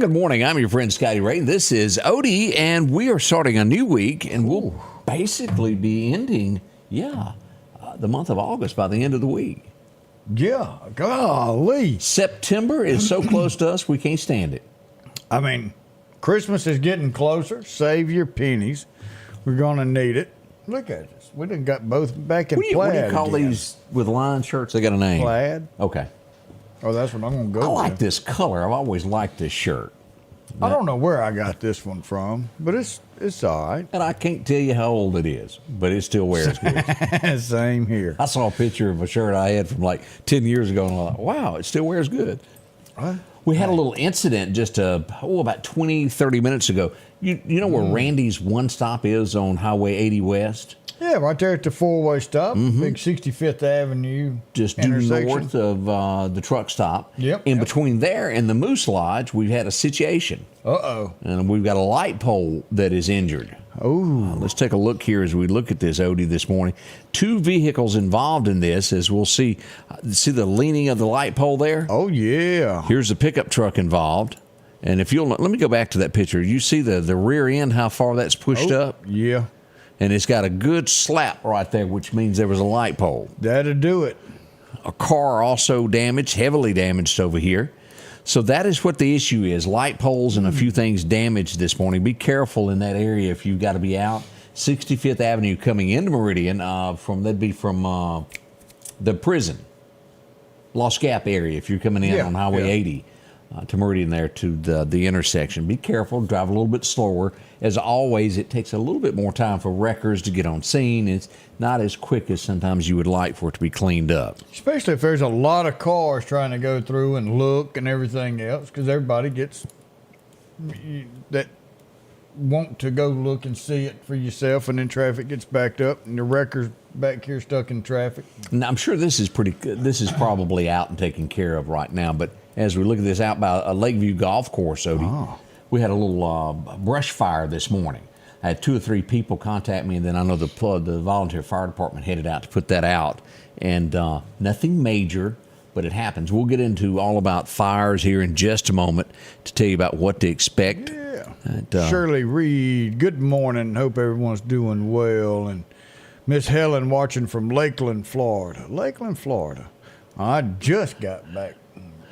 Good morning. I'm your friend Scotty Ray. This is Odie, and we are starting a new week, and we'll basically be ending, the month of August by the end of the week. Yeah, golly. September is so close to us, we can't stand it. I mean, Christmas is getting closer. Save your pennies. We're going to need it. Look at us. We done got both back in plaid. What do you call these with line shirts? They got a name. Plaid. Okay. Oh, that's what I'm going to go I like with. this color. I've always liked this shirt. I don't know where I got this one from, but it's all right. And I can't tell you how old it is, but it still wears good. Same here. I saw a picture of a shirt I had from like 10 years ago, and I thought, wow, it still wears good. What? We had a little incident just about 20, 30 minutes ago. You know where Randy's One Stop is on Highway 80 West? Yeah, right there at the four-way stop, big 65th Avenue Just due intersection. north of the truck stop. Yep. In between there and the Moose Lodge, we've had a situation. Uh-oh. And we've got a light pole that is injured. Oh. Let's take a look here as we look at this, Odie, this morning. 2 vehicles involved in this, as we'll see the leaning of the light pole there? Oh, yeah. Here's the pickup truck involved. And if you'll, let me go back to that picture. You see the rear end, how far that's pushed up? Yeah. And it's got a good slap right there, which means there was a light pole. That'll do it. A car also damaged, heavily damaged over here. So that is what the issue is. Light poles and a few things damaged this morning. Be careful in that area if you've got to be out. 65th Avenue coming into Meridian, that'd be from the prison, Lost Gap area if you're coming in on Highway 80 to Meridian there to the intersection. Be careful, drive a little bit slower. As always, it takes a little bit more time for wreckers to get on scene. It's not as quick as sometimes you would like for it to be cleaned up. Especially if there's a lot of cars trying to go through and look and everything else, because everybody gets that want to go look and see it for yourself, and then traffic gets backed up, and the wrecker's back here stuck in traffic. Now, I'm sure this is pretty good. This is probably out and taken care of right now, but as we look at this out by a Lakeview golf course, Odie, we had a little brush fire this morning. I had 2 or 3 people contact me, and then I know the volunteer fire department headed out to put that out. And nothing major, but it happens. We'll get into all about fires here in just a moment to tell you about what to expect. Yeah. Shirley Reed, good morning. Hope everyone's doing well. And Miss Helen watching from Lakeland, Florida. Lakeland, Florida. I just got back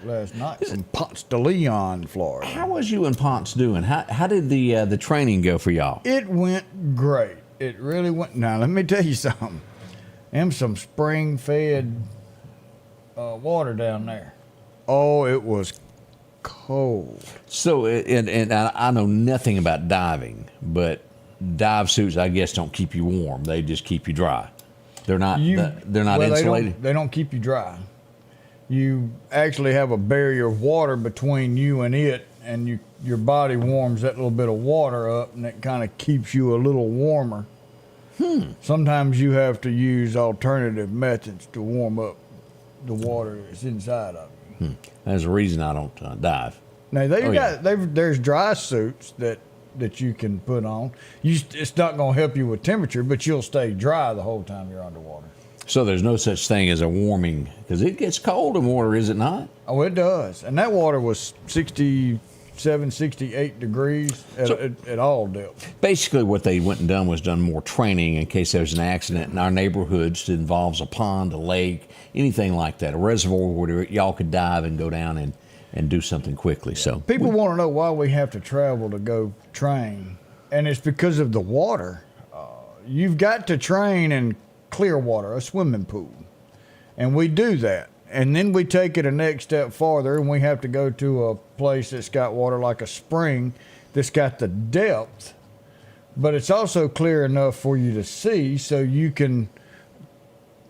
last night from Ponce de Leon, Florida. How was you and Ponce doing? How did the training go for y'all? It went great. It really went. Now, let me tell you something. Them some spring-fed water down there. Oh, it was cold. So, and I know nothing about diving, but dive suits, I guess, don't keep you warm. They just keep you dry. They're not insulated. They don't keep you dry. You actually have a barrier of water between you and it, and your body warms that little bit of water up, and it kind of keeps you a little warmer. Sometimes you have to use alternative methods to warm up the water that's inside of you. That's the reason I don't dive. Now there's dry suits that you can put on. It's not going to help you with temperature, but you'll stay dry the whole time you're underwater. So there's no such thing as a warming, because it gets cold in water, is it not? Oh, it does. And that water was 67, 68 degrees at all depths. Basically what they went and done was done more training in case there's an accident in our neighborhoods that involves a pond, a lake, anything like that, a reservoir where y'all could dive and go down and do something quickly. Yeah. So people want to know why we have to travel to go train, and it's because of the water. You've got to train in clear water, a swimming pool, and we do that, and then we take it a next step farther, and we have to go to a place that's got water like a spring that's got the depth, but it's also clear enough for you to see, so you can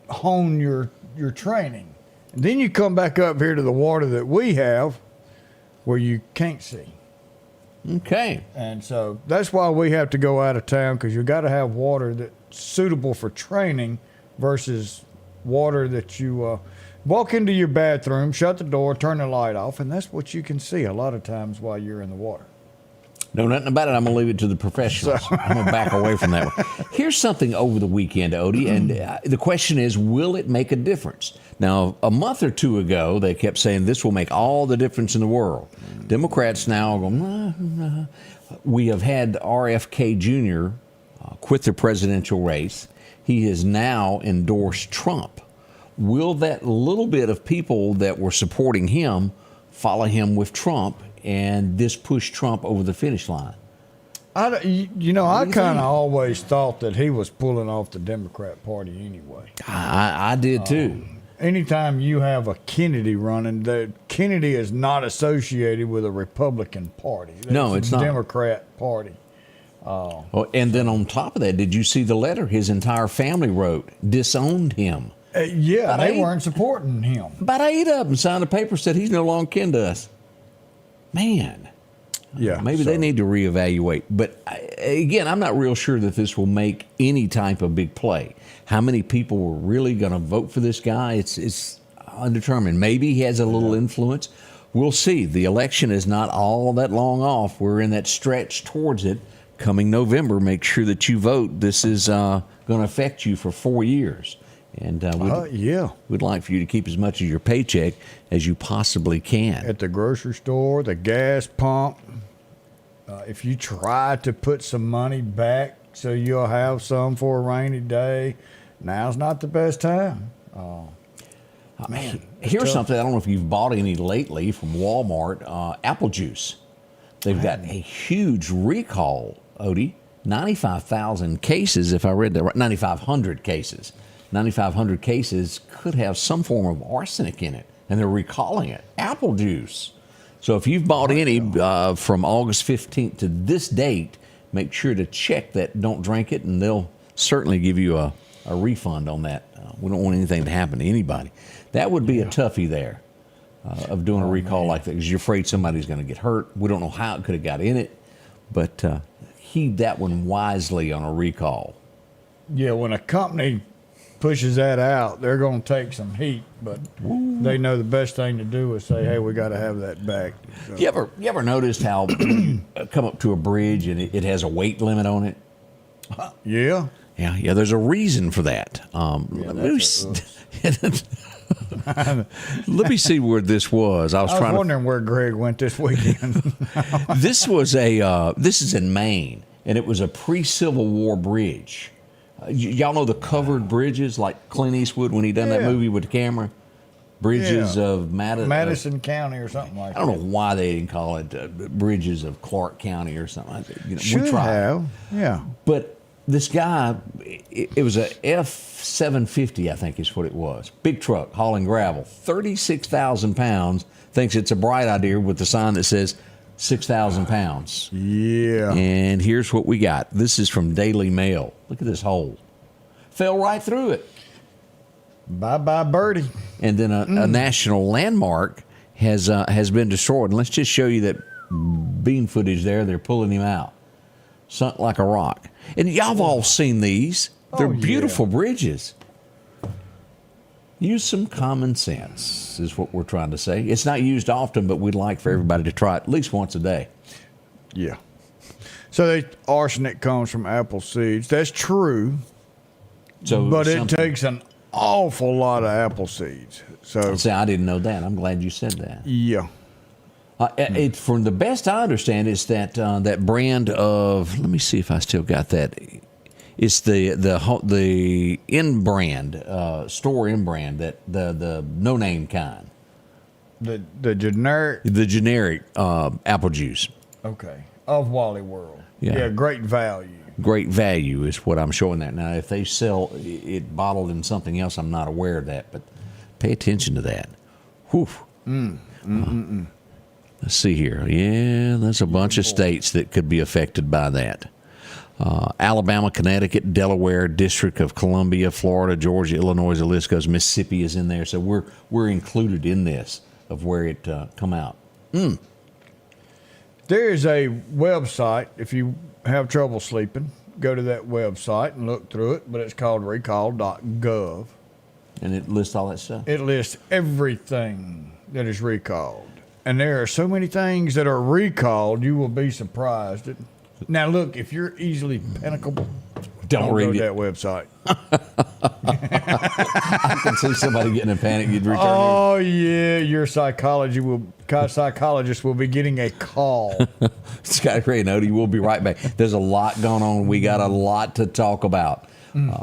hone your training. And then you come back up here to the water that we have where you can't see. Okay. And so that's why we have to go out of town, because you got to have water that's suitable for training versus water that you walk into your bathroom, shut the door, turn the light off, and that's what you can see a lot of times while you're in the water. Know nothing about it. I'm going to leave it to the professionals. I'm going to back away from that one. Here's something over the weekend, Odie, and the question is, will it make a difference? Now, a month or two ago, they kept saying this will make all the difference in the world. Democrats now go, nah. We have had RFK Jr. Quit the presidential race. He has now endorsed Trump. Will that little bit of people that were supporting him follow him with Trump, and this push Trump over the finish line? I kind of always thought that he was pulling off the Democrat Party anyway. I did too. Anytime you have a Kennedy running, the Kennedy is not associated with a Republican Party. No, it's not. Democrat Party. And then on top of that, did you see the letter his entire family wrote? Disowned him. Yeah, they weren't supporting him. About 8 of them signed a paper, said he's no longer kin to us. Man. Yeah. Maybe they need to reevaluate. But again, I'm not real sure that this will make any type of big play. How many people were really going to vote for this guy? It's undetermined. Maybe he has a little influence. We'll see. The election is not all that long off. We're in that stretch towards it. Coming November, make sure that you vote. This is going to affect you for 4 years. And we'd like for you to keep as much of your paycheck as you possibly can. At the grocery store, the gas pump, if you try to put some money back so you'll have some for a rainy day, now's not the best time. Man, here's something. I don't know if you've bought any lately from Walmart. Apple juice. They've got a huge recall, Odie. 95,000 cases, if I read that right. 9,500 cases. 9,500 cases could have some form of arsenic in it, and they're recalling it. Apple juice. So if you've bought any from August 15th to this date, make sure to check that. Don't drink it, and they'll certainly give you a refund on that. We don't want anything to happen to anybody. That would be a toughie there of doing a recall like that, because you're afraid somebody's going to get hurt. We don't know how it could have got in it, but heed that one wisely on a recall. Yeah, when a company pushes that out, they're going to take some heat, but they know the best thing to do is say, hey, we got to have that back. So. You ever noticed how you come up to a bridge and it has a weight limit on it? Yeah. Yeah, there's a reason for that. Let me see where this was. I was wondering where Greg went this weekend. This is in Maine, and it was a pre-Civil War bridge. Y'all know the covered bridges, like Clint Eastwood when he done that movie with the camera? Bridges of Madison County or something like that. I don't know why they didn't call it Bridges of Clarke County or something like that. Should we tried. Have, yeah. But this guy, it was a F-750, I think is what it was. Big truck hauling gravel, 36,000 pounds, thinks it's a bright idea with the sign that says 6,000 pounds. Yeah. And here's what we got. This is from Daily Mail. Look at this hole. Fell right through it. Bye-bye, birdie. And then a national landmark has been destroyed. And let's just show you that beam footage there. They're pulling him out. Sunk like a rock. And y'all have all seen these. They're beautiful bridges. Use some common sense is what we're trying to say. It's not used often, but we'd like for everybody to try it at least once a day. Yeah. So arsenic comes from apple seeds. That's true. But it takes an awful lot of apple seeds. So I didn't know that. I'm glad you said that. Yeah. From the best I understand, is that that brand of. Let me see if I still got that. It's the in brand store in brand, that the no name kind. The generic apple juice. Okay. Of Wally World. Yeah. Great value. Great value is what I'm showing that. Now, if they sell it bottled in something else, I'm not aware of that, but pay attention to that. Whew. Let's see here. Yeah, there's a bunch of states that could be affected by that. Alabama, Connecticut, Delaware, District of Columbia, Florida, Georgia, Illinois, the list goes. Mississippi is in there. So we're included in this of where it come out. There is a website, if you have trouble sleeping, go to that website and look through it, but it's called recall.gov. And it lists all that stuff? It lists everything that is recalled. And there are so many things that are recalled, you will be surprised. Now, look, if you're easily panicable, don't read go to it. that website. I can see somebody getting in panic. You'd return Oh, yeah, your psychologist will be getting a call. Scotty Ray and Odie, we'll be right back. There's a lot going on. We got a lot to talk about.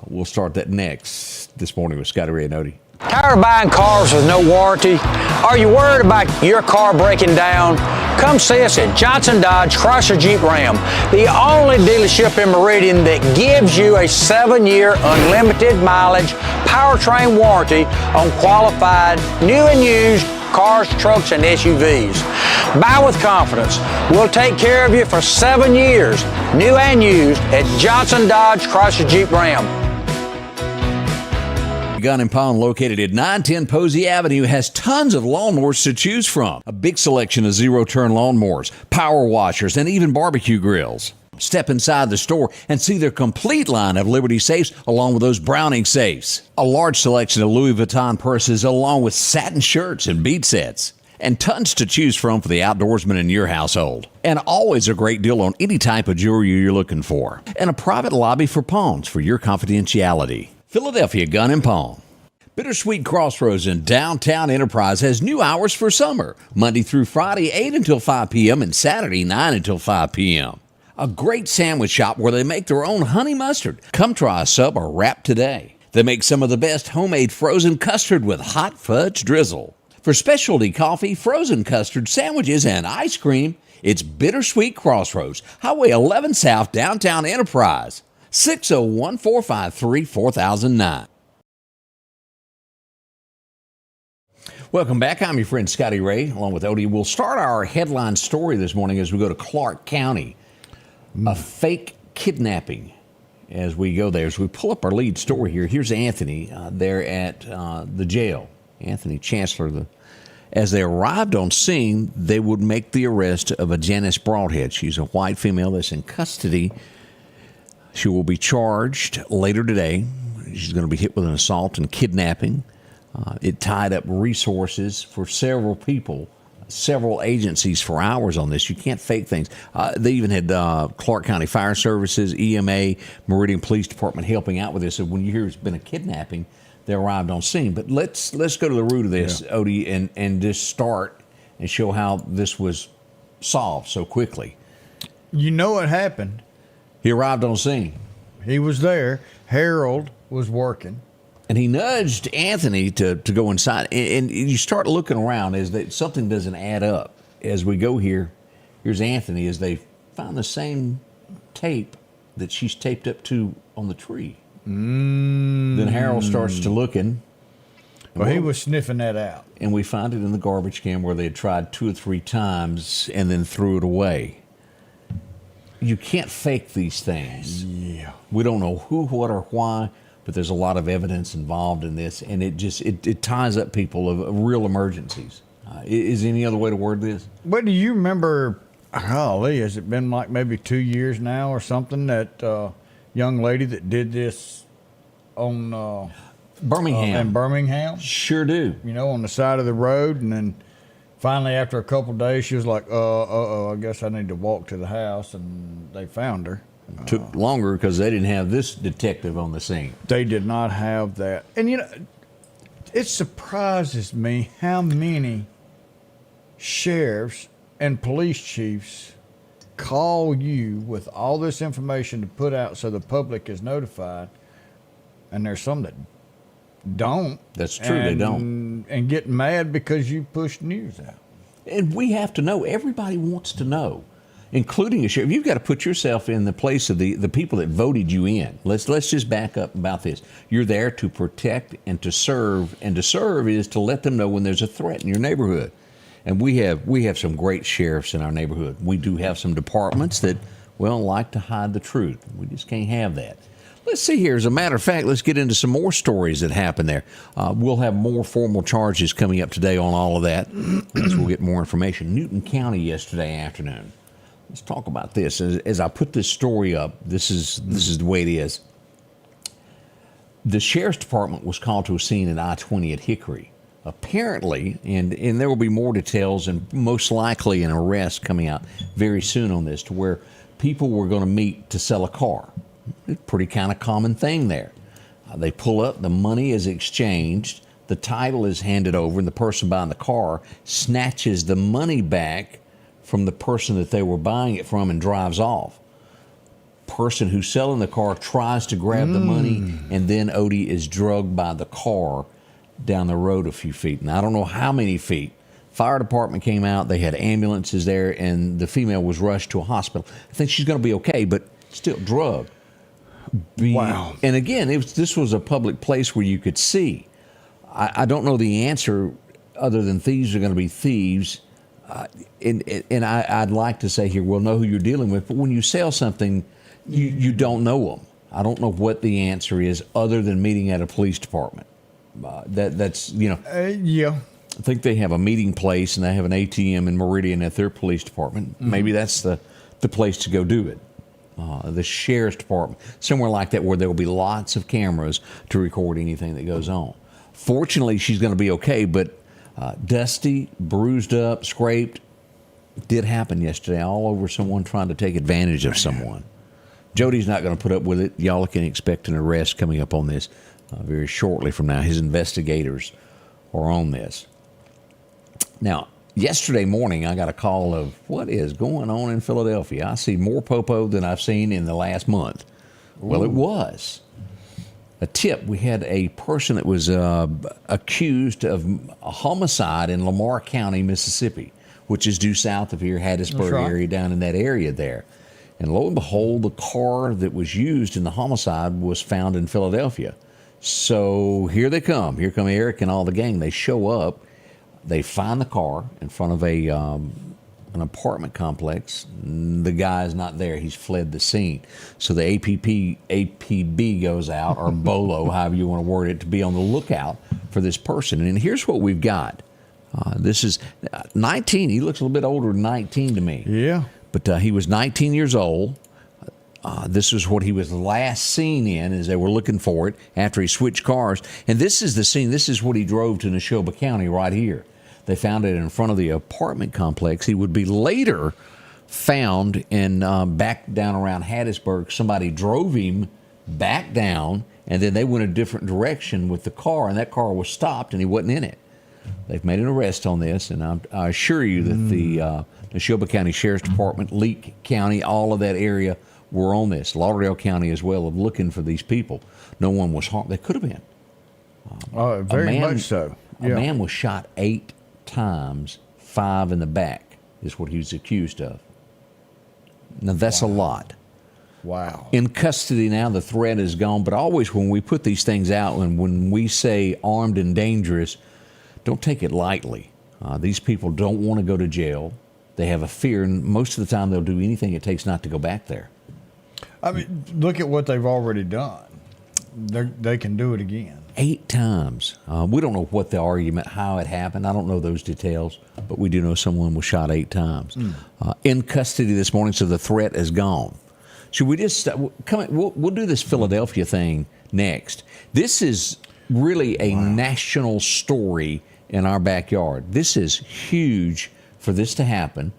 We'll start that next this morning with Scotty Ray and Odie. Tired of buying cars with no warranty? Are you worried about your car breaking down? Come see us at Johnson Dodge Chrysler Jeep Ram, the only dealership in Meridian that gives you a 7-year unlimited mileage powertrain warranty on qualified new and used cars, trucks, and SUVs. Buy with confidence. We'll take care of you for 7 years, new and used, at Johnson Dodge Chrysler Jeep Ram. Gun and Pawn, located at 910 Posey Avenue, has tons of lawnmowers to choose from. A big selection of zero-turn lawnmowers, power washers, and even barbecue grills. Step inside the store and see their complete line of Liberty safes along with those Browning safes. A large selection of Louis Vuitton purses along with satin shirts and bead sets. And tons to choose from for the outdoorsman in your household. And always a great deal on any type of jewelry you're looking for. And a private lobby for pawns for your confidentiality. Philadelphia Gun and Pawn. Bittersweet Crossroads in downtown Enterprise has new hours for summer. Monday through Friday, 8 until 5 p.m. and Saturday, 9 until 5 p.m. A great sandwich shop where they make their own honey mustard. Come try a sub or wrap today. They make some of the best homemade frozen custard with hot fudge drizzle. For specialty coffee, frozen custard, sandwiches, and ice cream, it's Bittersweet Crossroads, Highway 11 South, downtown Enterprise. 601-453-4009. Welcome back. I'm your friend Scotty Ray, along with Odie. We'll start our headline story this morning as we go to Clarke County. A fake kidnapping. As we go there, as we pull up our lead story here, here's Anthony there at the jail. Anthony Chancellor. As they arrived on scene, they would make the arrest of a Janice Broadhead. She's a white female that's in custody. She will be charged later today. She's going to be hit with an assault and kidnapping. It tied up resources for several people, several agencies for hours on this. You can't fake things. They even had Clarke County Fire Services, EMA, Meridian Police Department helping out with this. So when you hear it's been a kidnapping, they arrived on scene. But let's go to the root of this, Odie, and just start and show how this was solved so quickly. You know what happened? He arrived on scene. He was there. Harold was working. And he nudged Anthony to go inside. And you start looking around as something doesn't add up. As we go here, here's Anthony as they found the same tape that she's taped up to on the tree. Then Harold starts to looking. Well, he was sniffing that out. And we find it in the garbage can where they had tried 2 or 3 times and then threw it away. You can't fake these things. Yeah. We don't know who, what, or why, but there's a lot of evidence involved in this, and it ties up people of real emergencies. Is there any other way to word this? What do you remember? Golly, has it been like maybe 2 years now or something? That young lady that did this on Birmingham. in Birmingham. Sure do. You know, on the side of the road, and then finally, after a couple of days, she was like, I guess I need to walk to the house, and they found her. Took longer because they didn't have this detective on the scene. They did not have that. And, you know, it surprises me how many sheriffs and police chiefs call you with all this information to put out so the public is notified, and there's some that don't. That's true, they don't. And get mad because you push news out. And we have to know. Everybody wants to know, including a sheriff. You've got to put yourself in the place of the people that voted you in. Let's just back up about this. You're there to protect and to serve, and to serve is to let them know when there's a threat in your neighborhood. And we have some great sheriffs in our neighborhood. We do have some departments that well, like to hide the truth. We just can't have that. Let's see here. As a matter of fact, let's get into some more stories that happened there. We'll have more formal charges coming up today on all of that as we'll get more information. Newton County yesterday afternoon. Let's talk about this. As I put this story up, this is the way it is. The sheriff's department was called to a scene at I-20 at Hickory. Apparently, and there will be more details and most likely an arrest coming out very soon on this, to where people were going to meet to sell a car. It's a pretty kind of common thing there. They pull up, the money is exchanged, the title is handed over, and the person buying the car snatches the money back from the person that they were buying it from and drives off. Person who's selling the car tries to grab the money, and then Odie is drugged by the car down the road a few feet. And I don't know how many feet. Fire department came out, they had ambulances there, and the female was rushed to a hospital. I think she's going to be okay, but still drugged. Wow. And again, this was a public place where you could see. I don't know the answer other than thieves are going to be thieves. And I'd like to say here, we'll know who you're dealing with, but when you sell something, you don't know them. I don't know what the answer is other than meeting at a police department. That's Yeah. I think they have a meeting place and they have an ATM in Meridian at their police department. Maybe that's the place to go do it. The sheriff's department, somewhere like that, where there will be lots of cameras to record anything that goes on. Fortunately, she's going to be okay, but dusty, bruised up, scraped, did happen yesterday all over someone trying to take advantage of someone. Jody's not going to put up with it. Y'all can expect an arrest coming up on this very shortly from now. His investigators are on this. Now, yesterday morning, I got a call of what is going on in Philadelphia. I see more popo than I've seen in the last month. Ooh. Well, it was a tip. We had a person that was accused of a homicide in Lamar County, Mississippi, which is due south of here, Hattiesburg area, down in that area there. And lo and behold, the car that was used in the homicide was found in Philadelphia. So here they come. Here come Eric and all the gang. They show up. They find the car in front of an apartment complex. The guy's not there. He's fled the scene. So the APB goes out, or BOLO, however you want to word it, to be on the lookout for this person. And here's what we've got. This is 19. He looks a little bit older than 19 to me. Yeah. But he was 19 years old. This is what he was last seen in as they were looking for it after he switched cars. And this is the scene. This is what he drove to Neshoba County right here. They found it in front of the apartment complex. He would be later found in back down around Hattiesburg. Somebody drove him back down, and then they went a different direction with the car, and that car was stopped, and he wasn't in it. They've made an arrest on this, and I assure you that the Neshoba County Sheriff's Department, Leake County, all of that area were on this. Lauderdale County as well, of looking for these people. No one was harmed. They could have been. Very much so. A man was shot 8 times, 5 in the back, is what he was accused of. Now, that's a lot. Wow. In custody now, the threat is gone. But always when we put these things out and when we say armed and dangerous, don't take it lightly. These people don't want to go to jail. They have a fear, and most of the time they'll do anything it takes not to go back there. I mean, look at what they've already done. They can do it again. 8 times. We don't know what the argument, how it happened. I don't know those details, but we do know someone was shot 8 times. In custody this morning, so the threat is gone. Should we just we'll do this Philadelphia thing next. This is really a national story in our backyard. This is huge for this to happen.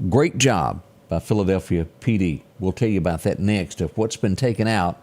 Great job by Philadelphia PD. We'll tell you about that next, of what's been taken out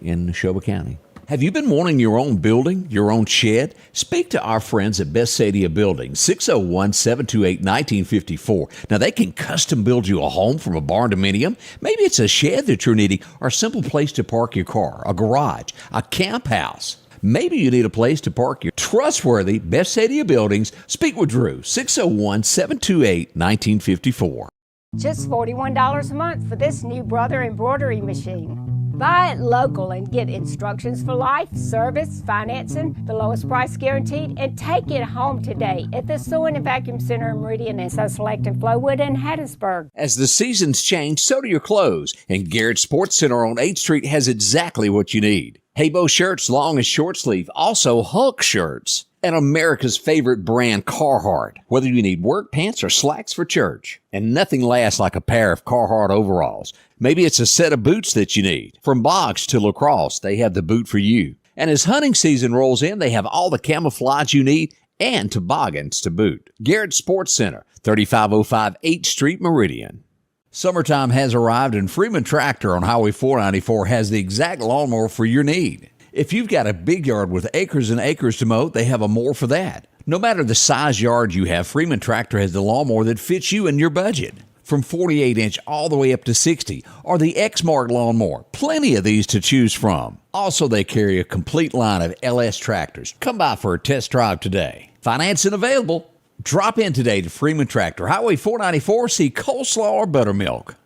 in Neshoba County. Have you been wanting your own building, your own shed? Speak to our friends at Best Sadia Building, 601-728-1954. Now, they can custom build you a home from a barn dominium. Maybe it's a shed that you're needing, or a simple place to park your car, a garage, a camp house. Maybe you need a place to park your trustworthy Best Sadia Buildings. Speak with Drew, 601-728-1954. Just $41 a month for this new Brother embroidery machine. Buy it local and get instructions for life, service, financing, the lowest price guaranteed, and take it home today at the Sewing and Vacuum Center in Meridian and Select in Flowood and Hattiesburg. As the seasons change, so do your clothes, and Garrett Sports Center on 8th Street has exactly what you need. Haybo shirts, long and short sleeve, also Hulk shirts, and America's favorite brand, Carhartt. Whether you need work pants or slacks for church, and nothing lasts like a pair of Carhartt overalls. Maybe it's a set of boots that you need. From box to lacrosse, they have the boot for you. And as hunting season rolls in, they have all the camouflage you need and toboggans to boot. Garrett Sports Center, 3505 8th Street, Meridian. Summertime has arrived, and Freeman Tractor on Highway 494 has the exact lawnmower for your need. If you've got a big yard with acres and acres to mow, they have a mower for that. No matter the size yard you have, Freeman Tractor has the lawnmower that fits you and your budget. From 48-inch all the way up to 60, or the X-Mark lawnmower. Plenty of these to choose from. Also, they carry a complete line of LS tractors. Come by for a test drive today. Financing available. Drop in today to Freeman Tractor, Highway 494, see coleslaw or buttermilk.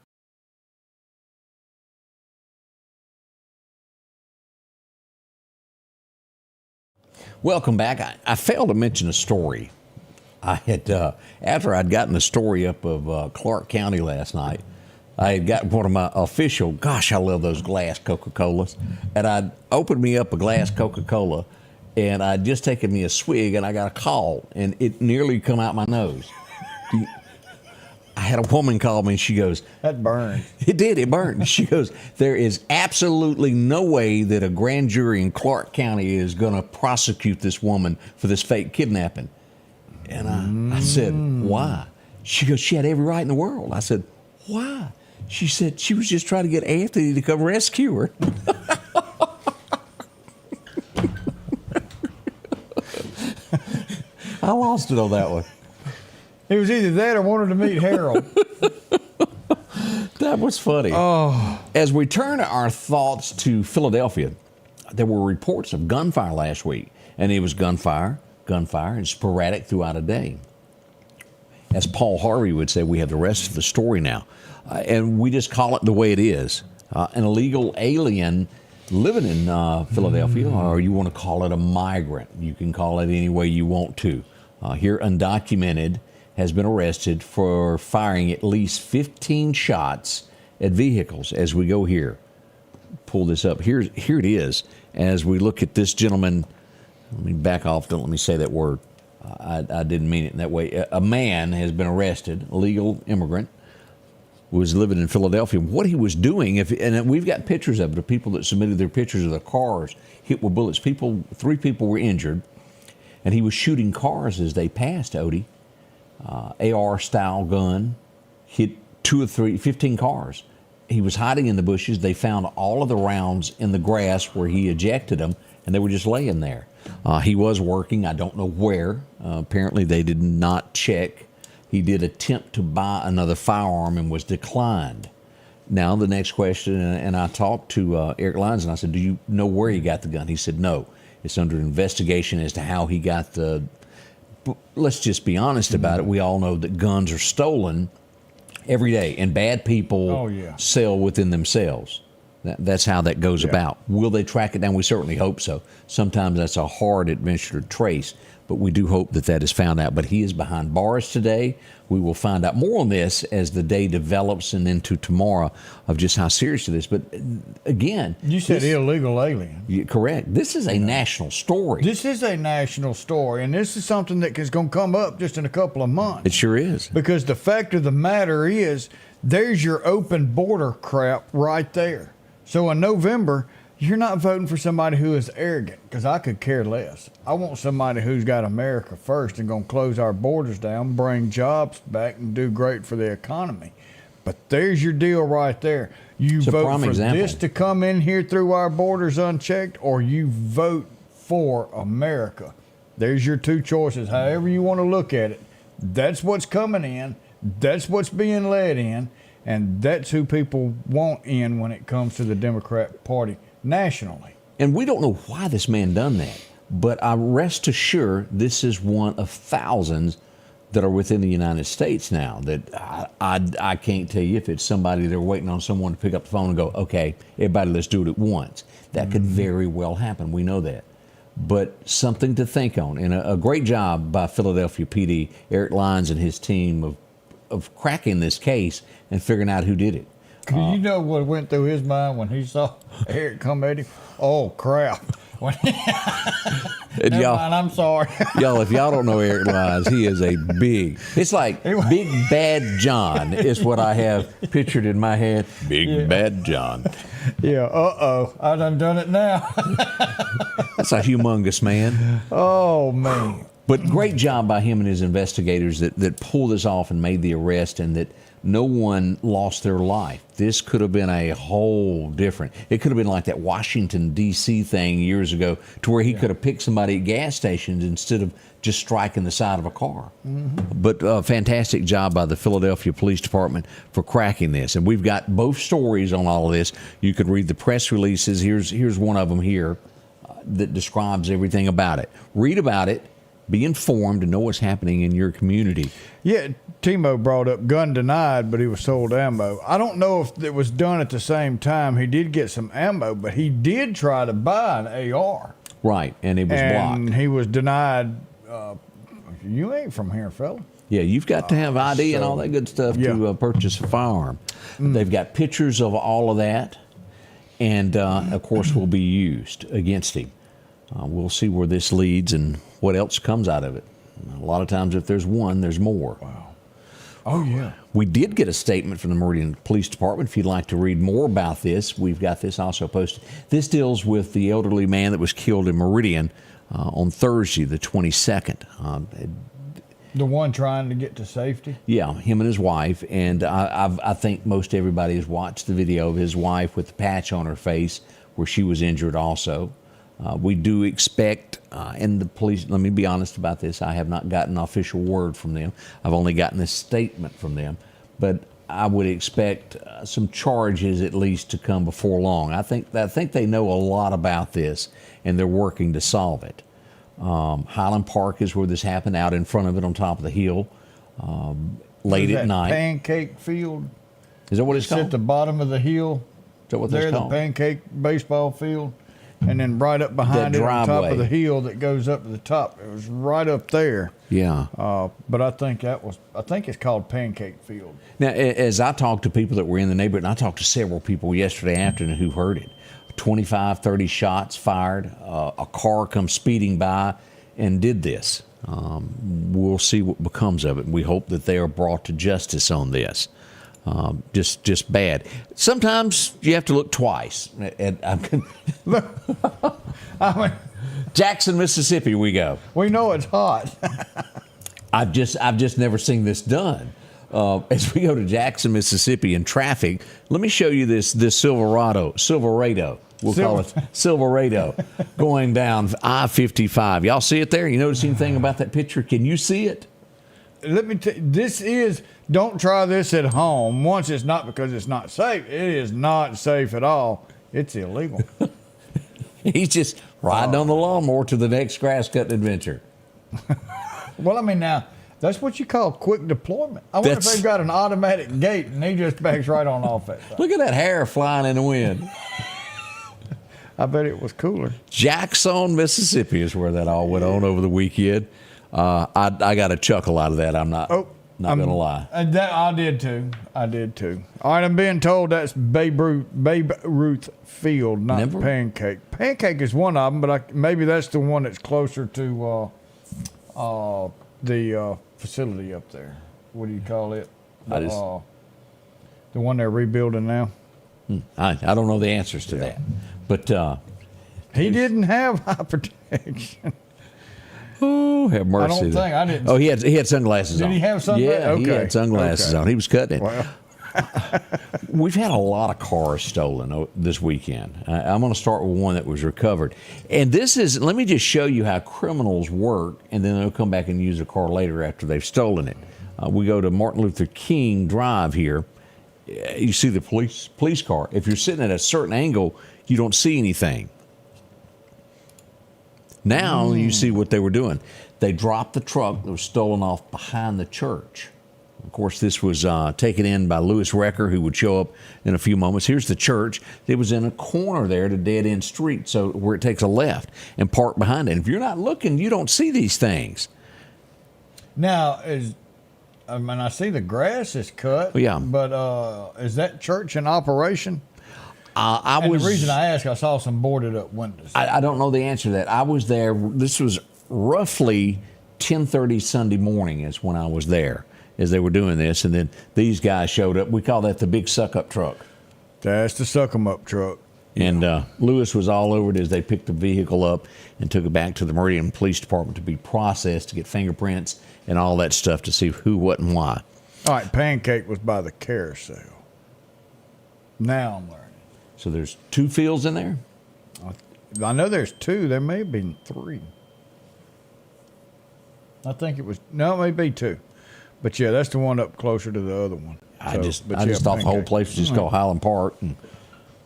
Welcome back. I failed to mention a story. I had, after I'd gotten the story up of Clarke County last night, I had got one of my official, gosh, I love those glass Coca-Colas, and I'd opened me up a glass Coca-Cola, and I'd just taken me a swig, and I got a call, and it nearly come out my nose. I had a woman call me, and she goes, That burned. It did, it burned. She goes, there is absolutely no way that a grand jury in Clarke County is going to prosecute this woman for this fake kidnapping. And I said, why? She goes, she had every right in the world. I said, why? She said she was just trying to get Anthony to come rescue her. I lost it on that one. It was either that or wanted to meet Harold. That was funny. Oh. As we turn our thoughts to Philadelphia, there were reports of gunfire last week, and it was gunfire, and sporadic throughout a day. As Paul Harvey would say, we have the rest of the story now, and we just call it the way it is. An illegal alien living in Philadelphia, or you want to call it a migrant. You can call it any way you want to. Here, undocumented, has been arrested for firing at least 15 shots at vehicles. As we go here, pull this up. Here it is. As we look at this gentleman, let me back off. Don't let me say that word. I didn't mean it in that way. A man has been arrested, a legal immigrant, was living in Philadelphia. What he was doing, and we've got pictures of it, the people that submitted their pictures of their cars hit with bullets. 3 people were injured, and he was shooting cars as they passed, Odie. AR-style gun, hit 15 cars. He was hiding in the bushes. They found all of the rounds in the grass where he ejected them, and they were just laying there. He was working, I don't know where. Apparently they did not check. He did attempt to buy another firearm and was declined. Now the next question, and I talked to Eric Lyons, and I said, do you know where he got the gun? He said, no. It's under investigation as to how he got the... But let's just be honest about it. We all know that guns are stolen every day, and bad people sell within themselves. That's how that goes about. Will they track it down? We certainly hope so. Sometimes that's a hard adventure to trace, but we do hope that is found out. But he is behind bars today. We will find out more on this as the day develops and into tomorrow of just how serious it is. But again... You said illegal alien. Correct. This is a national story. This is a national story, and this is something that is going to come up just in a couple of months. It sure is. Because the fact of the matter is, there's your open border crap right there. So in November, you're not voting for somebody who is arrogant, because I could care less. I want somebody who's got America first and going to close our borders down, bring jobs back, and do great for the economy. But there's your deal right there. You vote for this to come in here through our borders unchecked, or you vote for America. There's your two choices, however you want to look at it. That's what's coming in. That's what's being let in. And that's who people want in when it comes to the Democrat Party nationally. And we don't know why this man done that, but I rest assured this is one of thousands that are within the United States now that I can't tell you if it's somebody they're waiting on someone to pick up the phone and go, okay, everybody, let's do it at once. That could very well happen. We know that. But something to think on. And a great job by Philadelphia PD, Eric Lyons and his team of cracking this case and figuring out who did it. You know what went through his mind when he saw Eric come at him? Oh, crap. Never Y'all, mind, I'm sorry. y'all, if y'all don't know Eric Lyons, he is a it's like Big Bad John is what I have pictured in my head. Big Bad John. Yeah, I done it now. That's a humongous man. Oh, man. But great job by him and his investigators that pulled this off and made the arrest, and that no one lost their life. This could have been a whole different. It could have been like that Washington, D.C. thing years ago, to where he could have picked somebody at gas stations instead of just striking the side of a car. Mm-hmm. But fantastic job by the Philadelphia Police Department for cracking this. And we've got both stories on all of this. You could read the press releases. Here's one of them here that describes everything about it. Read about it. Be informed and know what's happening in your community. Yeah, Timo brought up gun denied, but he was sold ammo. I don't know if it was done at the same time. He did get some ammo, but he did try to buy an AR. Right, and it was blocked. And he was denied. You ain't from here, fella. Yeah, you've got to have ID and all that good stuff to purchase a firearm. They've got pictures of all of that, and of course will be used against him. We'll see where this leads and what else comes out of it. A lot of times if there's one, there's more. Wow. Oh, yeah. We did get a statement from the Meridian Police Department. If you'd like to read more about this, we've got this also posted. This deals with the elderly man that was killed in Meridian on Thursday, the 22nd. The one trying to get to safety? Yeah, him and his wife. And I think most everybody has watched the video of his wife with the patch on her face where she was injured also. We do expect, and the police, let me be honest about this, I have not gotten an official word from them. I've only gotten a statement from them. But I would expect some charges at least to come before long. I think they know a lot about this, and they're working to solve it. Highland Park is where this happened, out in front of it on top of the hill, late at night. Pancake field? Is that what it's called? At the bottom of the hill. Is that what There, that's called? the pancake baseball field. And then right up behind it on top of the hill that goes up to the top. It was right up there. Yeah. But I think it's called Pancake Field. Now, as I talked to people that were in the neighborhood, and I talked to several people yesterday afternoon who heard it, 25, 30 shots fired, a car comes speeding by and did this. We'll see what becomes of it. We hope that they are brought to justice on this. Just bad. Sometimes you have to look twice. Jackson, Mississippi, we go. We know it's hot. I've just never seen this done. As we go to Jackson, Mississippi, in traffic, let me show you this Silverado. We'll call it Silverado, going down I-55. Y'all see it there? You notice anything about that picture? Can you see it? Let me tell you, don't try this at home. Once, it's not because it's not safe. It is not safe at all. It's illegal. He's just riding on the lawnmower to the next grass cutting adventure. Well, I mean, now, that's what you call quick deployment. I wonder if they've got an automatic gate and he just backs right on off that side. Look at that hair flying in the wind. I bet it was cooler. Jackson, Mississippi is where that all went on over the weekend. I got a chuckle out of that. I'm not going to lie. I did too. All right, I'm being told that's Babe Ruth Field, not Pancake. Pancake is one of them, but maybe that's the one that's closer to the facility up there. What do you call it? The one they're rebuilding now. I don't know the answers to that, but he didn't have eye protection. Oh, have mercy! I didn't. Oh, he had sunglasses on. Did he have sunglasses? Yeah, he had sunglasses on. He was cutting it. Well. We've had a lot of cars stolen this weekend. I'm going to start with one that was recovered. And this is, let me just show you how criminals work, and then they'll come back and use a car later after they've stolen it. We go to Martin Luther King Drive here. You see the police car. If you're sitting at a certain angle, you don't see anything. Now you see what they were doing. They dropped the truck that was stolen off behind the church. Of course, this was taken in by Lewis Recker, who would show up in a few moments. Here's the church. It was in a corner there at a dead-end street, so where it takes a left, and parked behind it. And if you're not looking, you don't see these things. Now, I see the grass is cut. Yeah. But is that church in operation? The reason I ask, I saw some boarded up windows. I don't know the answer to that. I was there. This was roughly 10:30 Sunday morning is when I was there as they were doing this. And then these guys showed up. We call that the big suck-up truck. That's the suck-em-up truck. And Lewis was all over it as they picked the vehicle up and took it back to the Meridian Police Department to be processed, to get fingerprints and all that stuff to see who, what, and why. All right, Pancake was by the carousel. Now I'm learning. So there's 2 fields in there? I know there's 2. There may have been 3. I think it may be 2. But yeah, that's the one up closer to the other one. I just thought the whole place was just called Highland Park and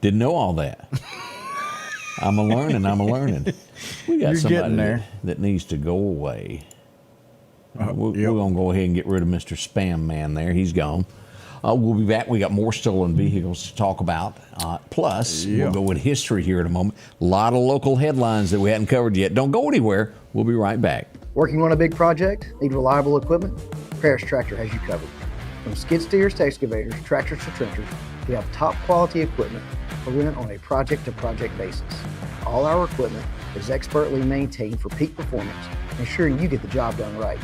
didn't know all that. I'm a learning. We got somebody there that needs to go away. We're going to go ahead and get rid of Mr. Spam Man there. He's gone. We'll be back. We got more stolen vehicles to talk about. Plus, we'll go with history here in a moment. A lot of local headlines that we hadn't covered yet. Don't go anywhere. We'll be right back. Working on a big project? Need reliable equipment? Paris Tractor has you covered. From skid steers to excavators, tractors to trenchers, we have top quality equipment for rent on a project-to-project basis. All our equipment is expertly maintained for peak performance, ensuring you get the job done right.